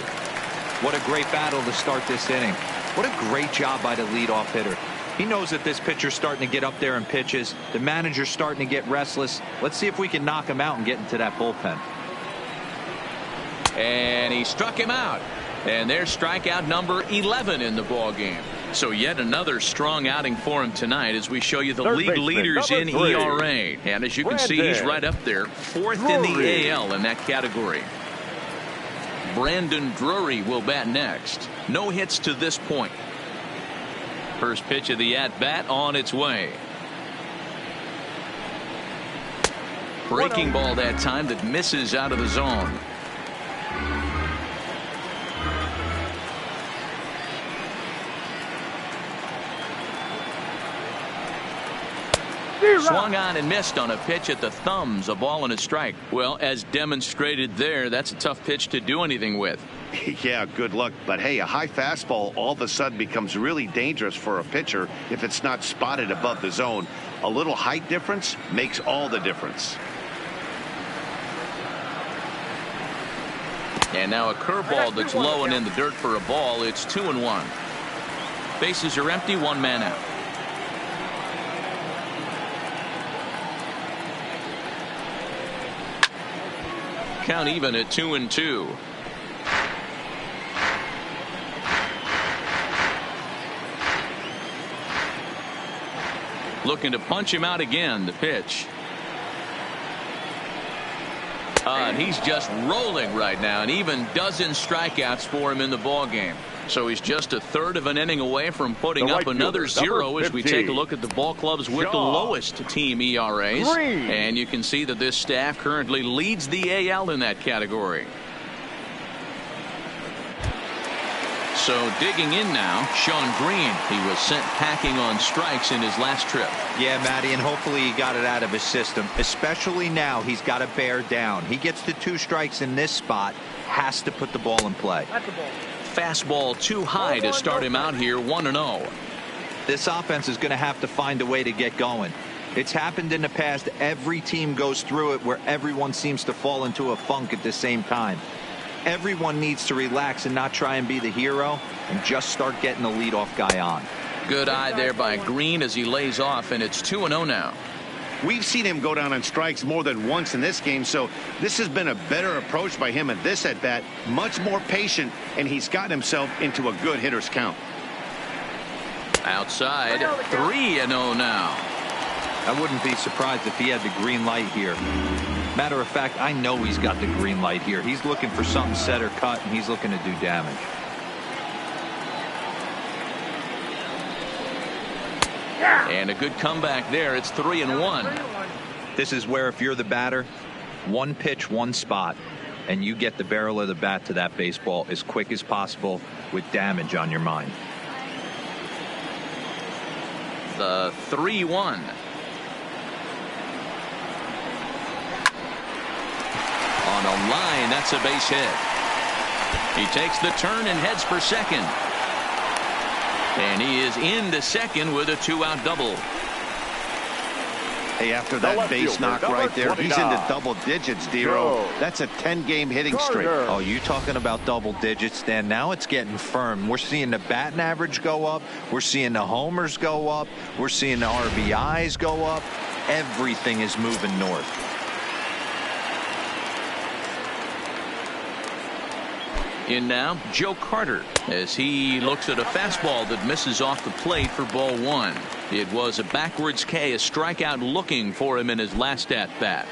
What a great battle to start this inning. What a great job by the leadoff hitter. He knows that this pitcher's starting to get up there in pitches. The manager's starting to get restless. Let's see if we can knock him out and get into that bullpen. And he struck him out. And there's strikeout number 11 in the ball game. So yet another strong outing for him tonight as we show you the league leaders in ERA. And as you can see, he's right up there, 4th in the AL in that category. Brandon Drury will bat next. No hits to this point. First pitch of the at-bat on its way. Breaking ball that time that misses out of the zone. Swung on and missed on a pitch at the thumbs. A ball and a strike. Well, as demonstrated there, that's a tough pitch to do anything with. Yeah, good luck. But hey, a high fastball all of a sudden becomes really dangerous for a pitcher if it's not spotted above the zone. A little height difference makes all the difference. And now a curveball that's low and in the dirt for a ball. It's 2-1. Bases are empty, one man out. Count even at 2-2. Looking to punch him out again. The pitch. And he's just rolling right now, and even dozen strikeouts for him in the ball game. So he's just a third of an inning away from putting up another zero as we take a look at the ball clubs with the lowest team ERAs. And you can see that this staff currently leads the AL in that category. So digging in now, Shawn Green. He was sent packing on strikes in his last trip. Yeah, Matty, and hopefully he got it out of his system. Especially now, he's got to bear down. He gets to 2 strikes in this spot, has to put the ball in play. Fastball too high to start him out here, 1-0. This offense is going to have to find a way to get going. It's happened in the past. Every team goes through it where everyone seems to fall into a funk at the same time. Everyone needs to relax and not try and be the hero and just start getting the leadoff guy on. Good eye there by Green as he lays off, and it's 2-0 now. We've seen him go down on strikes more than once in this game, so this has been a better approach by him at this at-bat. Much more patient, and he's gotten himself into a good hitter's count. Outside, 3-0 now. I wouldn't be surprised if he had the green light here. Matter of fact, I know he's got the green light here. He's looking for something set or cut, and he's looking to do damage. And a good comeback there. It's 3-1. This is where if you're the batter, one pitch, one spot, and you get the barrel of the bat to that baseball as quick as possible with damage on your mind. The 3-1. On a line, that's a base hit. He takes the turn and heads for second. And he is into second with a 2-out double. Hey, after that base knock right there, he's into double digits, Dero. That's a 10-game hitting streak. Oh, you talking about double digits, Dan? Now it's getting firm. We're seeing the batting average go up. We're seeing the homers go up. We're seeing the RBIs go up. Everything is moving north. In now, Joe Carter, as he looks at a fastball that misses off the plate for ball 1. It was a backwards K, a strikeout looking for him in his last at-bat.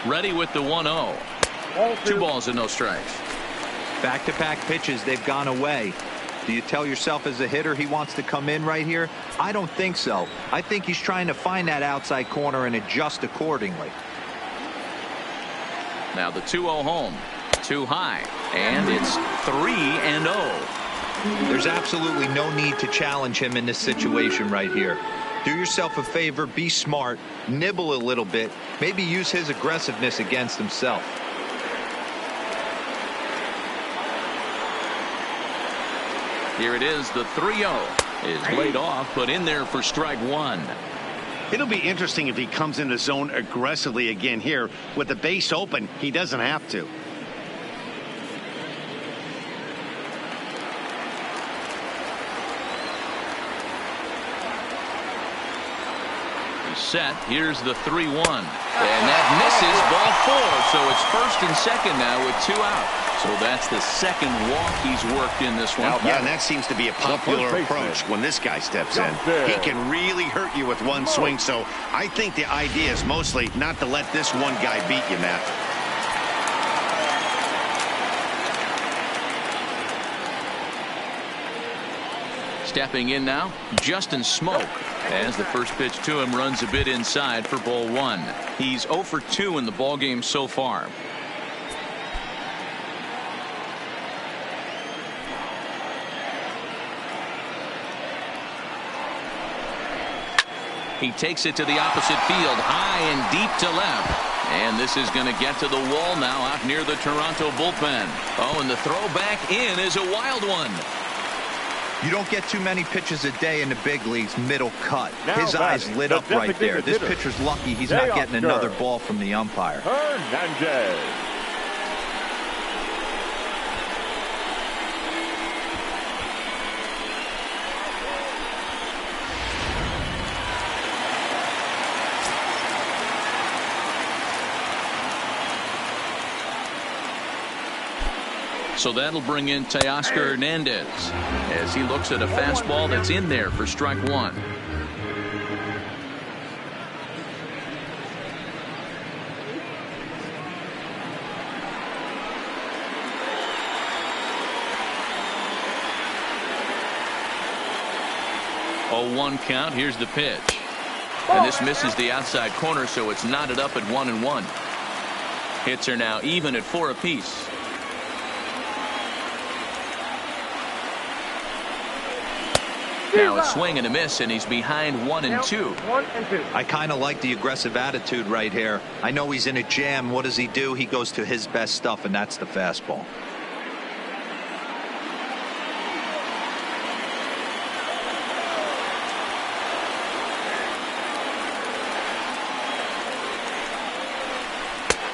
Ready with the 1-0. 2 balls and no strikes. Back-to-back pitches, they've gone away. Do you tell yourself as a hitter he wants to come in right here? I don't think so. I think he's trying to find that outside corner and adjust accordingly. Now the 2-0 home. Too high. And it's 3-0. There's absolutely no need to challenge him in this situation right here. Do yourself a favor, be smart, nibble a little bit, maybe use his aggressiveness against himself. Here it is. The 3-0 is laid off, but in there for strike 1. It'll be interesting if he comes in the zone aggressively again here. With the base open, he doesn't have to. He's set. Here's the 3-1. And that misses ball 4. So it's first and second now with 2 out. So that's the second walk he's worked in this one. Yeah, and that seems to be a popular approach when this guy steps in. He can really hurt you with one swing. So I think the idea is mostly not to let this one guy beat you, Matt. Stepping in now, Justin Smoak, as the first pitch to him runs a bit inside for ball 1. He's 0 for 2 in the ballgame so far. He takes it to the opposite field, high and deep to left. And this is going to get to the wall now out near the Toronto bullpen. Oh, and the throw back in is a wild one. You don't get too many pitches a day in the big leagues middle cut. Now His eyes lit up right there. This hitter. pitcher's lucky he's not getting another ball from the umpire. Hernandez. So that'll bring in Teoscar Hernandez as he looks at a fastball that's in there for strike one. Oh, 1 count. Here's the pitch. And this misses the outside corner, so it's knotted up at 1-1. Hits are now even at 4 apiece. Now a swing and a miss, and he's behind 1-2. I kind of like the aggressive attitude right here. I know he's in a jam. What does he do? He goes to his best stuff, and that's the fastball.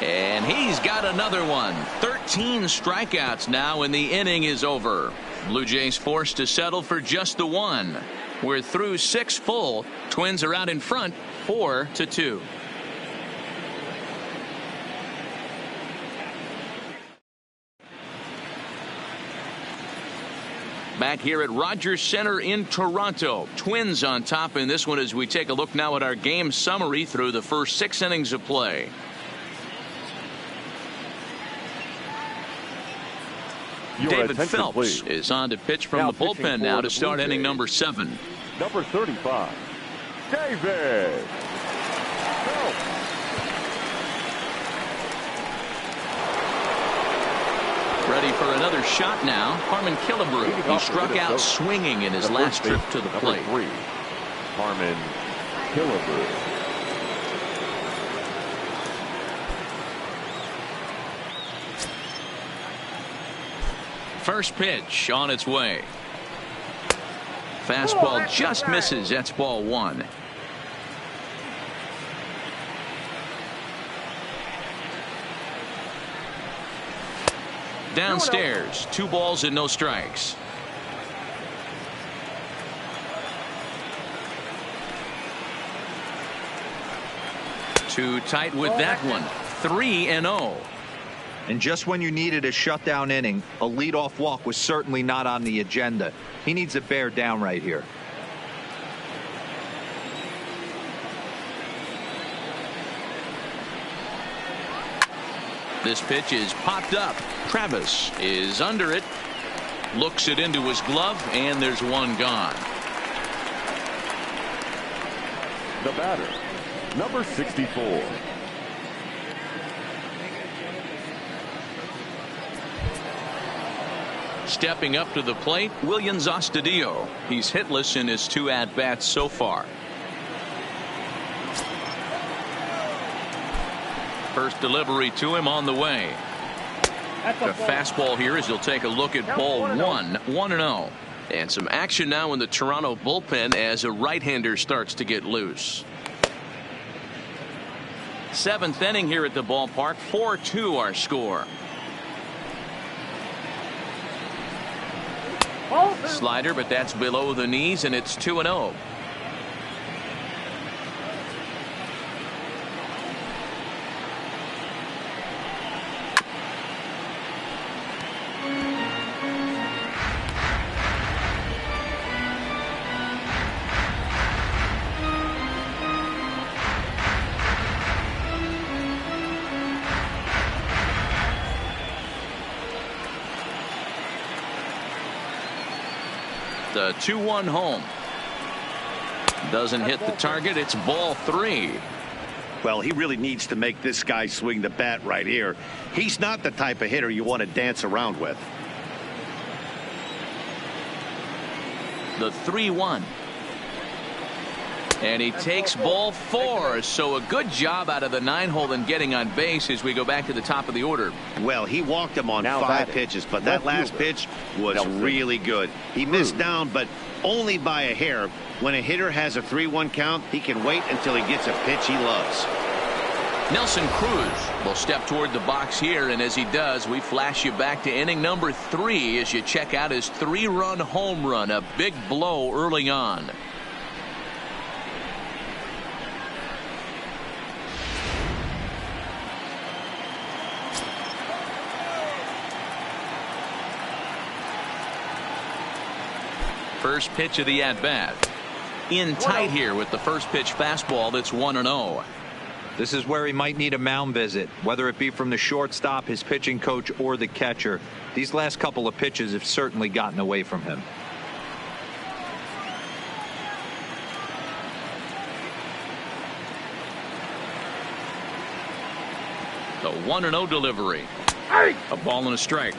And he's got another one. 13 strikeouts now, and the inning is over. Blue Jays forced to settle for just the one. We're through 6 full. Twins are out in front 4-2. Back here at Rogers Center in Toronto. Twins on top in this one as we take a look now at our game summary through the first 6 innings of play. David Phelps is on to pitch from the bullpen now to start inning number 7. Number 35, David Phelps. Ready for another shot now. Harmon Killebrew. He struck out swinging in his last trip to the plate. Number 3, Harmon Killebrew. First pitch on its way. Fastball just misses. That's ball 1. Downstairs, 2 balls and no strikes. Too tight with that one. 3-0. And just when you needed a shutdown inning, a leadoff walk was certainly not on the agenda. He needs to bear down right here. This pitch is popped up. Travis is under it. Looks it into his glove, and there's one gone. The batter, number 64. Stepping up to the plate, Willians Astudillo. He's hitless in his 2 at-bats so far. First delivery to him on the way. The fastball here as he'll take a look at ball 1. 1-0. And some action now in the Toronto bullpen as a right-hander starts to get loose. 7th inning here at the ballpark. 4-2 our score. Slider, but that's below the knees, and it's 2-0. The 2-1 home. Doesn't hit the target. It's ball 3. Well, he really needs to make this guy swing the bat right here. He's not the type of hitter you want to dance around with. The 3-1. And he takes ball 4. So a good job out of the 9-hole in getting on base as we go back to the top of the order. Well, he walked him on 5 pitches, but that last pitch was really good. He missed down, but only by a hair. When a hitter has a 3-1 count, he can wait until he gets a pitch he loves. Nelson Cruz will step toward the box here, and as he does, we flash you back to inning number 3 as you check out his 3-run home run, a big blow early on. First pitch of the at-bat. In tight here with the first pitch fastball that's 1-0. This is where he might need a mound visit, whether it be from the shortstop, his pitching coach, or the catcher. These last couple of pitches have certainly gotten away from him. The 1-0 delivery. A ball and a strike.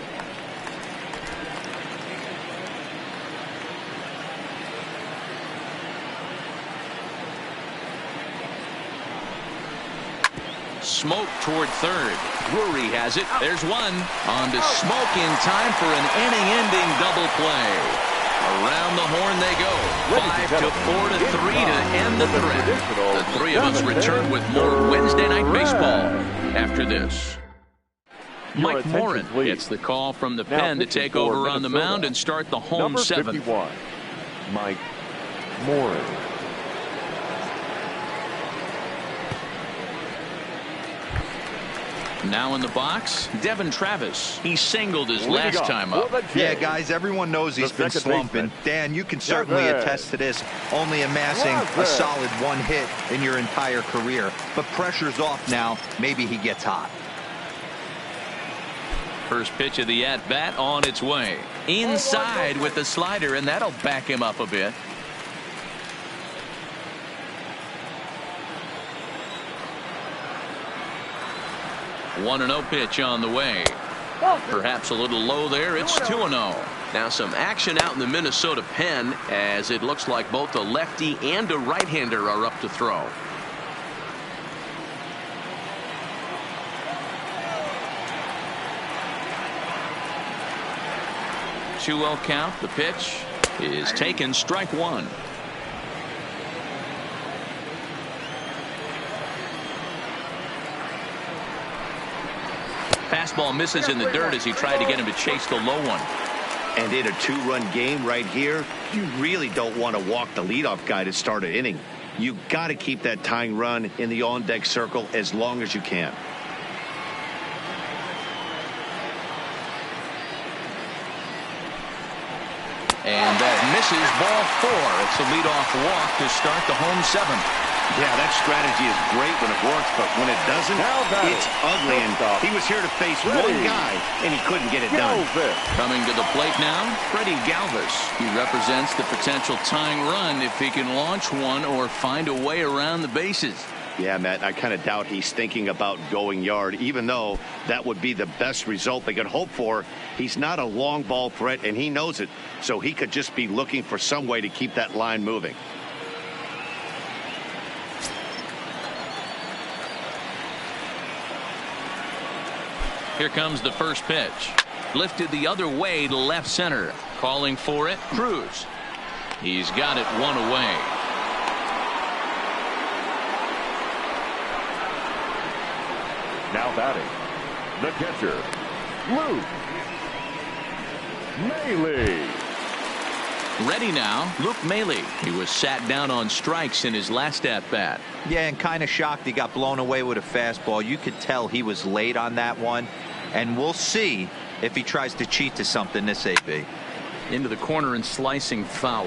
Smoke toward third. Drury has it. There's one. On to Smoke in time for an inning-ending double play. Around the horn they go. 5-4-3 to end the threat. The three of us return with more Wednesday Night Baseball after this. Mike Morin gets the call from the pen to take over on the mound and start the home seventh. Mike Morin. Now in the box, Devin Travis. He singled his last time up. Yeah, guys, everyone knows he's been slumping. Dan, you can certainly attest to this, only amassing a solid 1 hit in your entire career. But pressure's off now. Maybe he gets hot. First pitch of the at-bat on its way. Inside with the slider, and that'll back him up a bit. One 1-0 pitch on the way. Perhaps a little low there. It's 2-0. Now some action out in the Minnesota pen as it looks like both a lefty and a right-hander are up to throw. Two-0 count. The pitch is taken. Strike one. Fastball misses in the dirt as he tried to get him to chase the low one. And in a 2-run game right here, you really don't want to walk the leadoff guy to start an inning. You got to keep that tying run in the on-deck circle as long as you can. And that misses ball 4. It's a leadoff walk to start the home seventh. Yeah, that strategy is great when it works, but when it doesn't, it's ugly. And he was here to face one guy, and he couldn't get it done. Coming to the plate now, Freddie Galvis. He represents the potential tying run if he can launch one or find a way around the bases. Yeah, Matt, I kind of doubt he's thinking about going yard, even though that would be the best result they could hope for. He's not a long ball threat, and he knows it, so he could just be looking for some way to keep that line moving. Here comes the first pitch. Lifted the other way to left center. Calling for it, Cruz. He's got it one away. Now batting, the catcher, Luke Maile. Ready now, Luke Maile. He was sat down on strikes in his last at-bat. Yeah, and kind of shocked he got blown away with a fastball. You could tell he was late on that one. And we'll see if he tries to cheat to something this AB. Into the corner and slicing foul.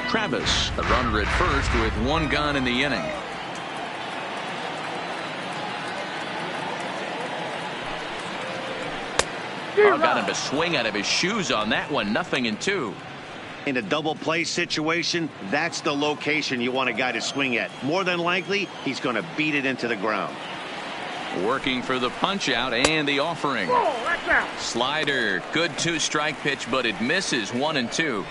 Travis, a runner at first with one gone in the inning. Got him to swing out of his shoes on that one. 0-2. In a double play situation, that's the location you want a guy to swing at. More than likely, he's going to beat it into the ground. Working for the punch out and the offering. Slider. Good 2-strike pitch, but it misses 1-2.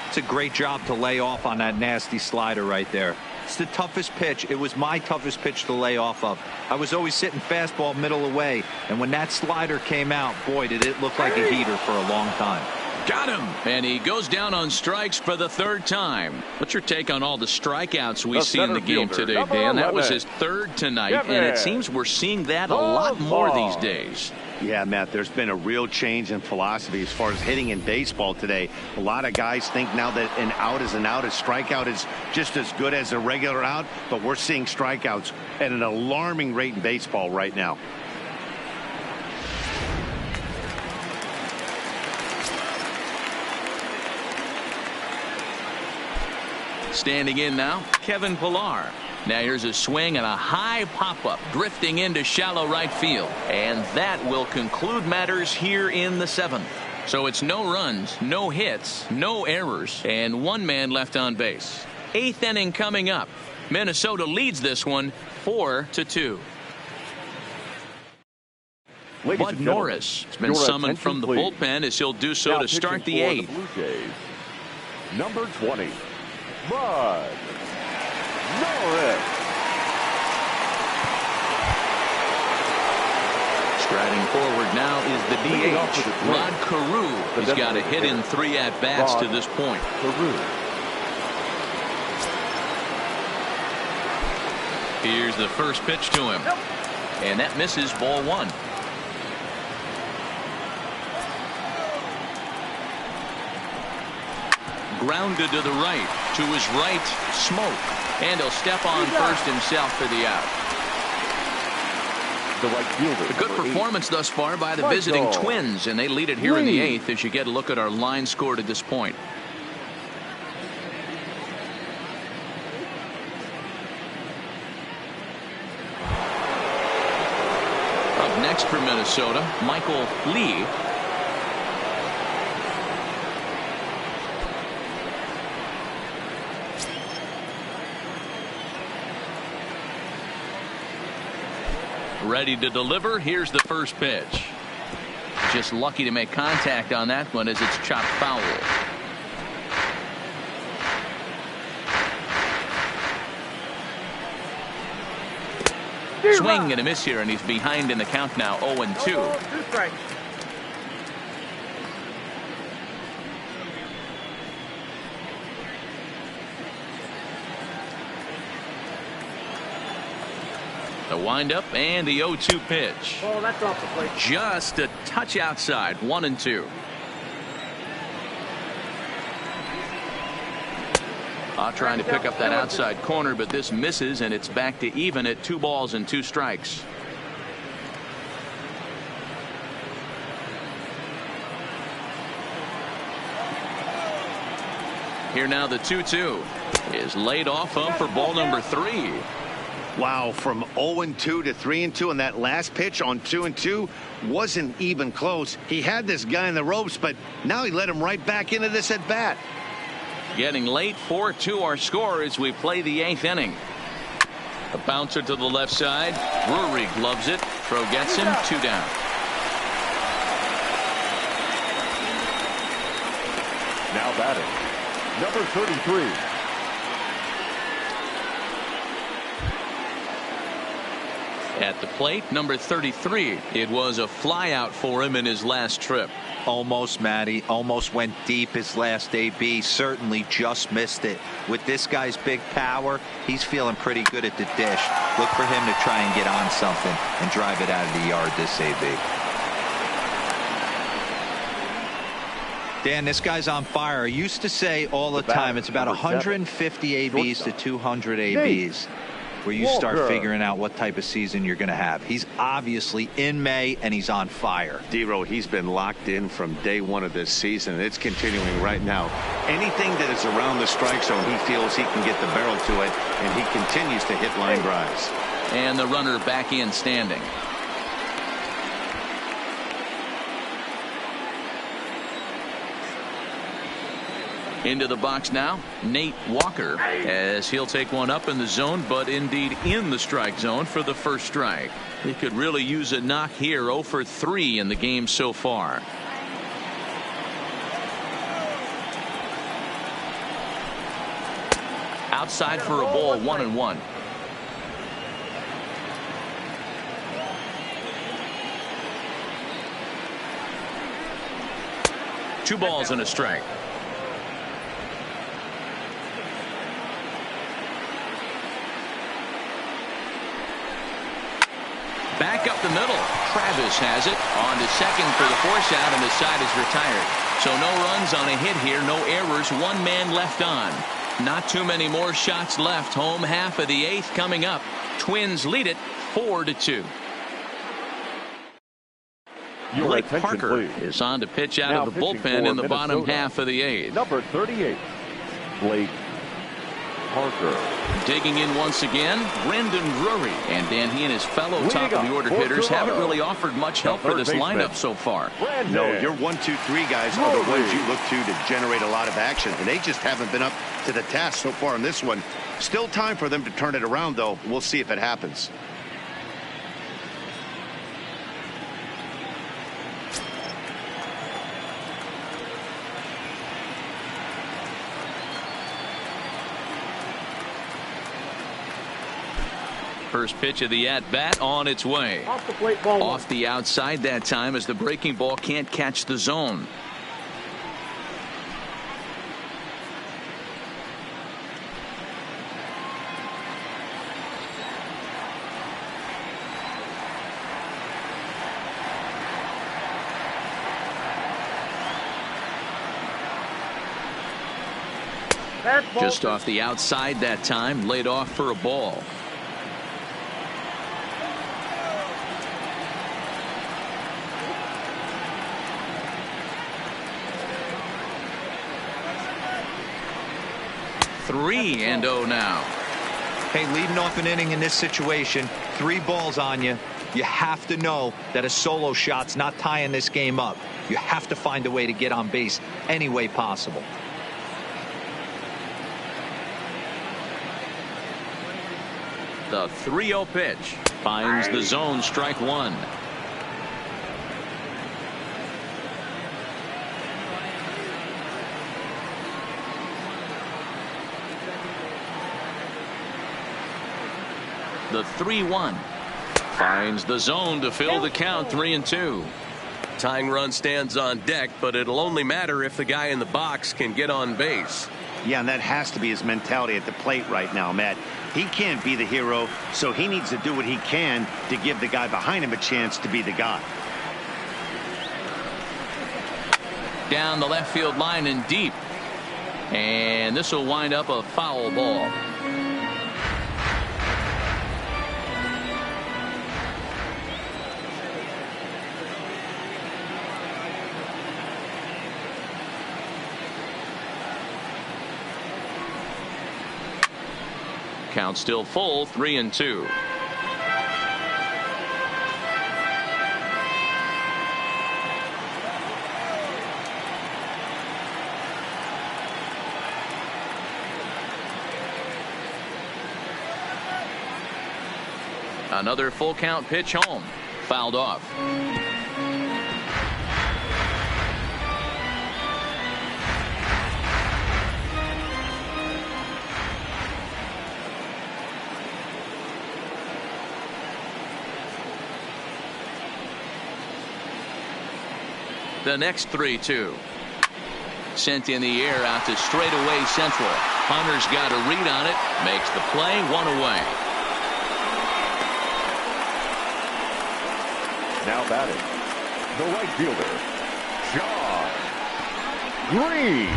It's a great job to lay off on that nasty slider right there. It's the toughest pitch. It was my toughest pitch to lay off of. I was always sitting fastball middle away, and when that slider came out, boy, did it look like a heater for a long time. Got him. And he goes down on strikes for the 3rd time. What's your take on all the strikeouts we see in the game today, Dan? That was his 3rd tonight, and it seems we're seeing that a lot more these days. Yeah, Matt, there's been a real change in philosophy as far as hitting in baseball today. A lot of guys think now that an out is an out, a strikeout is just as good as a regular out, but we're seeing strikeouts at an alarming rate in baseball right now. Standing in now, Kevin Pillar. Now here's a swing and a high pop-up drifting into shallow right field. And that will conclude matters here in the 7th. So it's no runs, no hits, no errors, and 1 man left on base. 8th inning coming up. Minnesota leads this one 4-2. Bud Norris has been summoned from the bullpen as he'll do so to start the 8th. The Blue Jays, number 20, Bud Norris. Striding forward now is the DH, Rod Carew. He's got a hit in 3 at-bats to this point. Here's the first pitch to him. And that misses, ball 1. Grounded to the right. To his right, Smoke. And he'll step on first himself for the out. The right fielder. A good performance thus far by the visiting Twins, and they lead it here in the 8th as you get a look at our line score to this point. Up next for Minnesota, Michael Lee. Ready to deliver. Here's the first pitch. Just lucky to make contact on that one as it's chopped foul. Swing and a miss here, and he's behind in the count now, 0-2. The windup and the 0-2 pitch. Oh, that's off the plate. Just a touch outside, 1-2. Trying to pick up that outside corner, but this misses, and it's back to even at 2 balls and 2 strikes. Here now the 2-2 is laid off of for ball number 3. Wow, from 0-2 to 3-2, and that last pitch on 2-2 wasn't even close. He had this guy in the ropes, but now he let him right back into this at bat. Getting late, 4-2 our score as we play the 8th inning. A bouncer to the left side. Drury gloves it. Throw gets him. 2 down. Now batting, number 33. At the plate, number 33. It was a flyout for him in his last trip. Almost, Matty. Almost went deep his last AB. Certainly just missed it. With this guy's big power, he's feeling pretty good at the dish. Look for him to try and get on something and drive it out of the yard this AB. Dan, this guy's on fire. I used to say all the time it's about 150 ABs to 200 ABs. Where you start figuring out what type of season you're going to have. He's obviously in May, and he's on fire. D-Row, he's been locked in from day 1 of this season, and it's continuing right now. Anything that is around the strike zone, he feels he can get the barrel to it, and he continues to hit line drives. And the runner back in standing. Into the box now, Nate Walker, as he'll take one up in the zone, but indeed in the strike zone for the first strike. He could really use a knock here. 0 for 3 in the game so far. Outside for a ball, 1-1. 2 balls and a strike. Back up the middle. Travis has it on to second for the force out, and the side is retired. So no runs on a hit here, no errors, 1 man left on. Not too many more shots left. Home half of the 8th coming up. Twins lead it 4-2. Blake Parker is on to pitch out of the bullpen in the bottom half of the 8th. Number 38, Blake Parker. Digging in once again, Brendan Drury. And Dan, he and his fellow top of the order hitters haven't really offered much help for this lineup so far. No, your 1, 2, 3 guys are the ones you look to generate a lot of action, and they just haven't been up to the task so far in this one. Still time for them to turn it around, though. We'll see if it happens. First pitch of the at-bat on its way. Off the plate, ball one. Off the outside that time, as the breaking ball can't catch the zone. Just off the outside that time, laid off for a ball. Three and 0 now. Hey, leading off an inning in this situation, 3 balls on you. You have to know that a solo shot's not tying this game up. You have to find a way to get on base any way possible. The 3-0 pitch finds the zone, strike 1. The 3-1 finds the zone to fill the count. 3-2. Tying run stands on deck, but it'll only matter if the guy in the box can get on base. Yeah, and that has to be his mentality at the plate right now, Matt. He can't be the hero, so he needs to do what he can to give the guy behind him a chance to be the guy. Down the left field line and deep. And this will wind up a foul ball. Count still full, 3-2. Another full count pitch home. Fouled off. The next 3-2. Sent in the air out to straightaway central. Hunter's got a read on it. Makes the play, 1 away. Now batting, the right fielder, Shawn Green.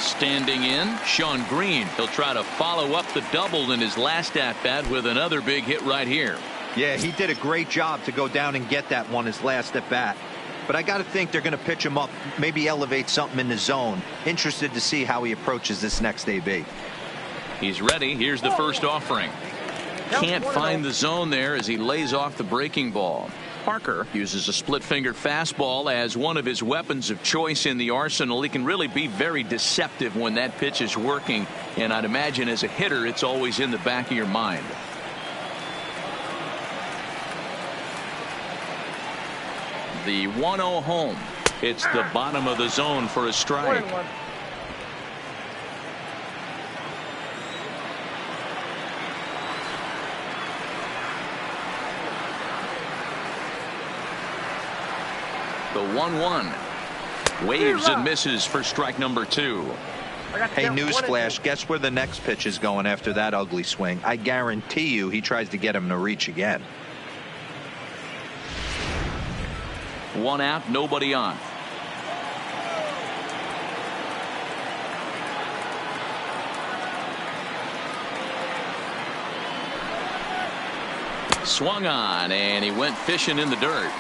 Standing in, Shawn Green. He'll try to follow up the double in his last at-bat with another big hit right here. Yeah, he did a great job to go down and get that one his last at-bat. But I got to think they're going to pitch him up, maybe elevate something in the zone. Interested to see how he approaches this next AB. He's ready. Here's the first offering. Can't find the zone there as he lays off the breaking ball. Parker uses a split-fingered fastball as one of his weapons of choice in the arsenal. He can really be very deceptive when that pitch is working, and I'd imagine as a hitter it's always in the back of your mind. The 1-0 home. It's the bottom of the zone for a strike. The 1-1. Waves and misses for strike number 2. Hey, newsflash, guess where the next pitch is going after that ugly swing? I guarantee you he tries to get him to reach again. 1 out, nobody on. Swung on, and he went fishing in the dirt.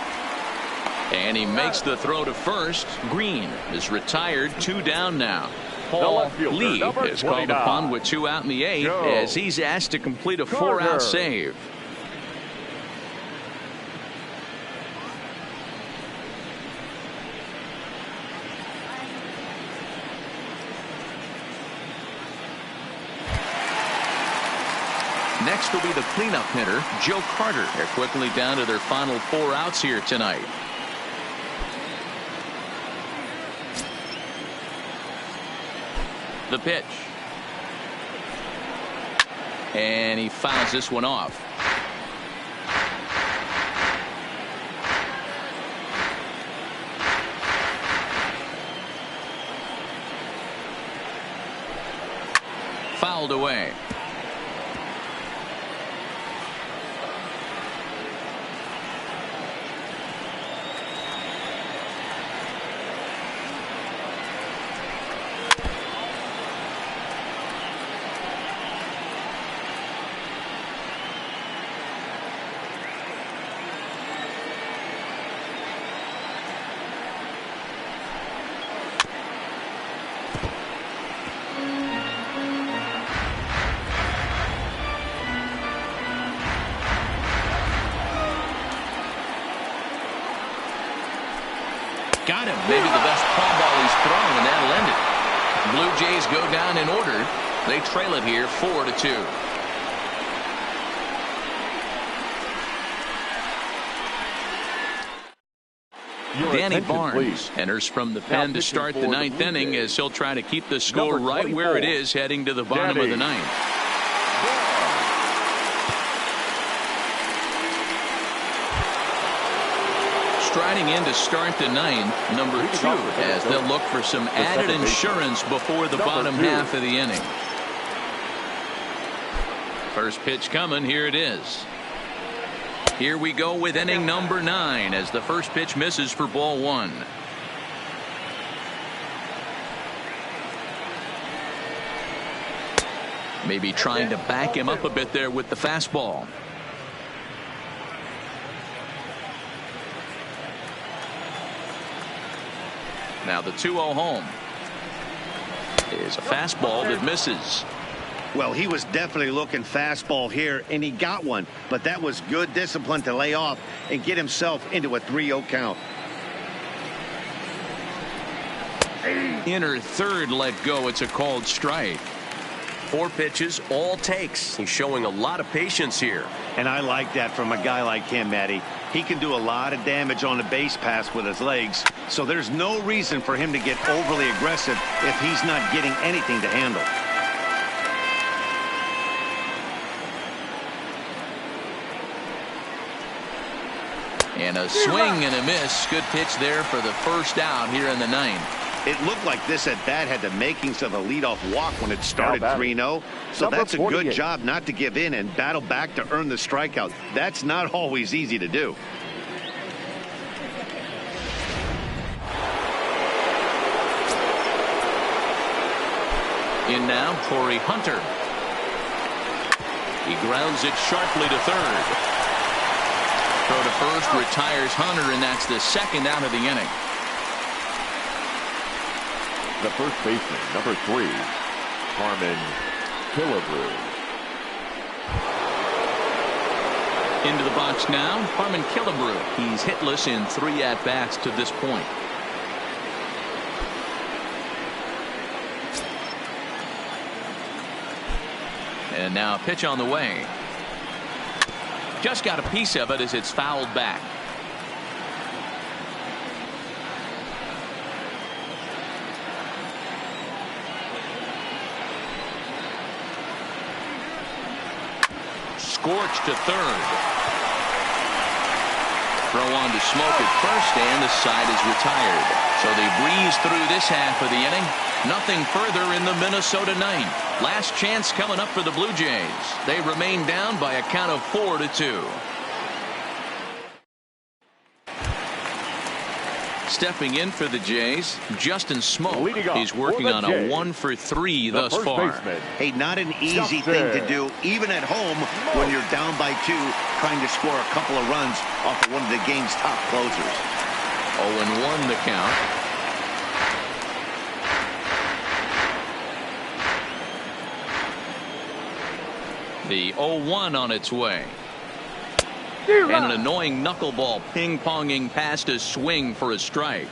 And he makes the throw to first. Green is retired, 2 down now. Paul Lee is called upon with 2 out in the 8th as he's asked to complete a 4-out save. Next will be the cleanup hitter, Joe Carter. They're quickly down to their final 4 outs here tonight. The pitch. And he fouls this one off. Fouled away. Got him. Maybe the best paw ball he's thrown, and that'll end it. Blue Jays go down in order. They trail it here 4-2. Danny Barnes enters from the pen to start the 9th inning as he'll try to keep the score right where it is heading to the bottom of the 9th. Striding in to start the 9th, number 2, as they'll look for some added insurance before the bottom half of the inning. First pitch coming. Here it is. Here we go with inning number 9 as the first pitch misses for ball 1. Maybe trying to back him up a bit there with the fastball. Now the 2-0 home is a fastball that misses. Well, he was definitely looking fastball here, and he got one. But that was good discipline to lay off and get himself into a 3-0 count. Inner third let go. It's a called strike. 4 pitches, all takes. He's showing a lot of patience here. And I like that from a guy like him, Matty. He can do a lot of damage on the base pass with his legs, so there's no reason for him to get overly aggressive if he's not getting anything to handle. And a swing and a miss. Good pitch there for the first out here in the 9th. It looked like this at bat had the makings of a leadoff walk when it started 3-0. So that's a good job not to give in and battle back to earn the strikeout. That's not always easy to do. In now, Corey Hunter. He grounds it sharply to third. Throw to first, retires Hunter, and that's the 2nd out of the inning. The first baseman, number 3, Harmon Killebrew. Into the box now, Harmon Killebrew. He's hitless in 3 at-bats to this point. And now a pitch on the way. Just got a piece of it as it's fouled back. Scorched to third. Throw on to Smoke at first, and the side is retired. So they breeze through this half of the inning. Nothing further in the Minnesota ninth. Last chance coming up for the Blue Jays. They remain down by a count of 4-2. Stepping in for the Jays, Justin Smoke. He's working on a 1 for 3 thus far. Hey, not an easy thing to do, even at home when you're down by 2, trying to score a couple of runs off of one of the game's top closers. 0-1 the count. The 0-1 on its way. And an annoying knuckleball ping-ponging past a swing for a strike.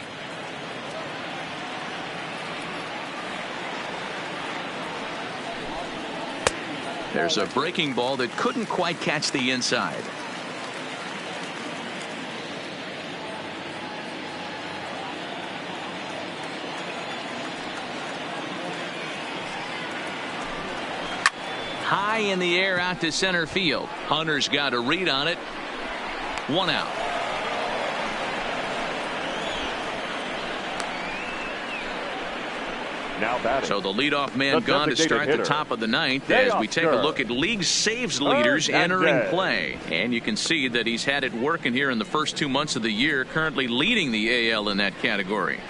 There's a breaking ball that couldn't quite catch the inside. High in the air out to center field. Hunter's got a read on it. 1 out. Now batting. So the leadoff man gone to start the top of the ninth as we take a look at league saves leaders entering play. And you can see that he's had it working here in the first 2 months of the year, currently leading the AL in that category.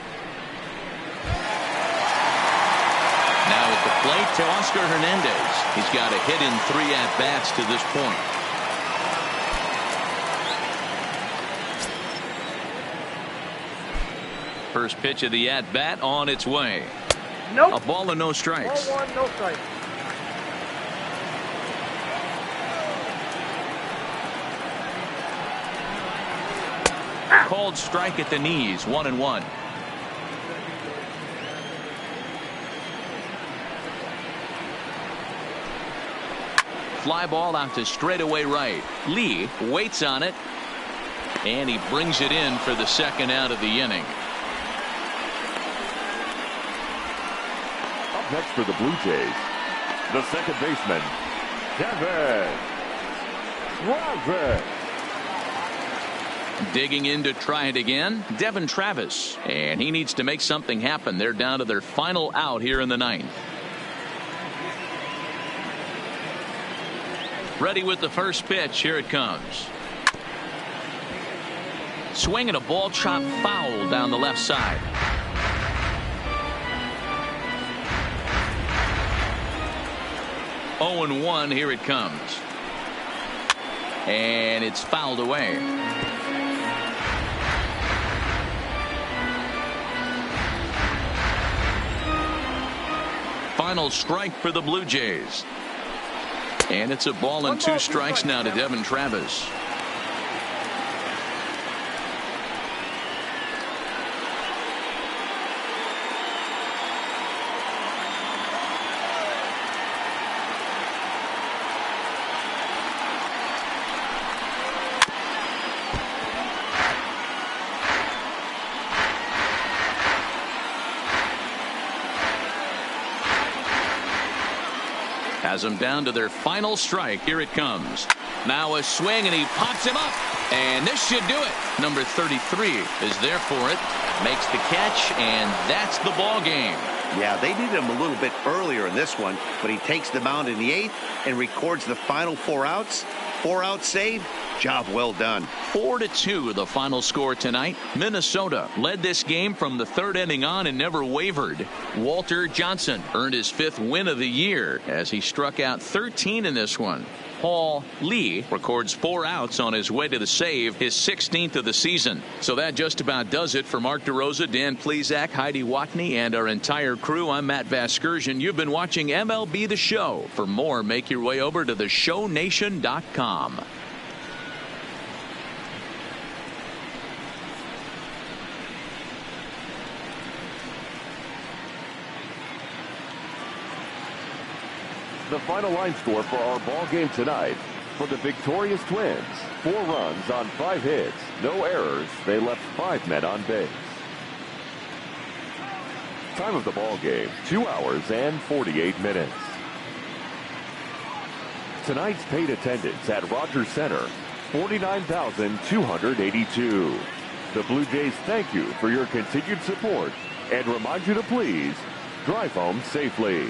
Now at the plate, Teoscar Hernandez. He's got a hit in 3 at-bats to this point. First pitch of the at-bat on its way. Nope. A ball and no strikes. 0-1, no strikes. Called strike at the knees. 1-1. Fly ball out to straightaway right. Lee waits on it, and he brings it in for the second out of the inning. Up next for the Blue Jays, the second baseman, Devin Travis. Digging in to try it again, Devin Travis, and he needs to make something happen. They're down to their final out here in the ninth. Ready with the first pitch. Here it comes. Swinging a ball chopped foul down the left side. Oh, 0-1. Here it comes. And it's fouled away. Final strike for the Blue Jays. And it's a ball and 2 strikes now to Devin Travis. Has them down to their final strike. Here it comes. Now a swing, and he pops him up. And this should do it. Number 33 is there for it. Makes the catch, and that's the ball game. Yeah, they needed him a little bit earlier in this one, but he takes the mound in the 8th and records the final 4 outs. 4-out save. Job well done. 4-2 the final score tonight. Minnesota led this game from the 3rd inning on and never wavered. Walter Johnson earned his 5th win of the year as he struck out 13 in this one. Paul Lee records 4 outs on his way to the save, his 16th of the season. So that just about does it for Mark DeRosa, Dan Plesac, Heidi Watney, and our entire crew. I'm Matt Vasgersian. You've been watching MLB The Show. For more, make your way over to theshownation.com. the final line score for our ball game tonight. For the victorious Twins, 4 runs on 5 hits, no errors. They left 5 men on base. Time of the ball game, 2 hours and 48 minutes. Tonight's paid attendance at Rogers Center, 49,282. The Blue Jays thank you for your continued support and remind you to please drive home safely.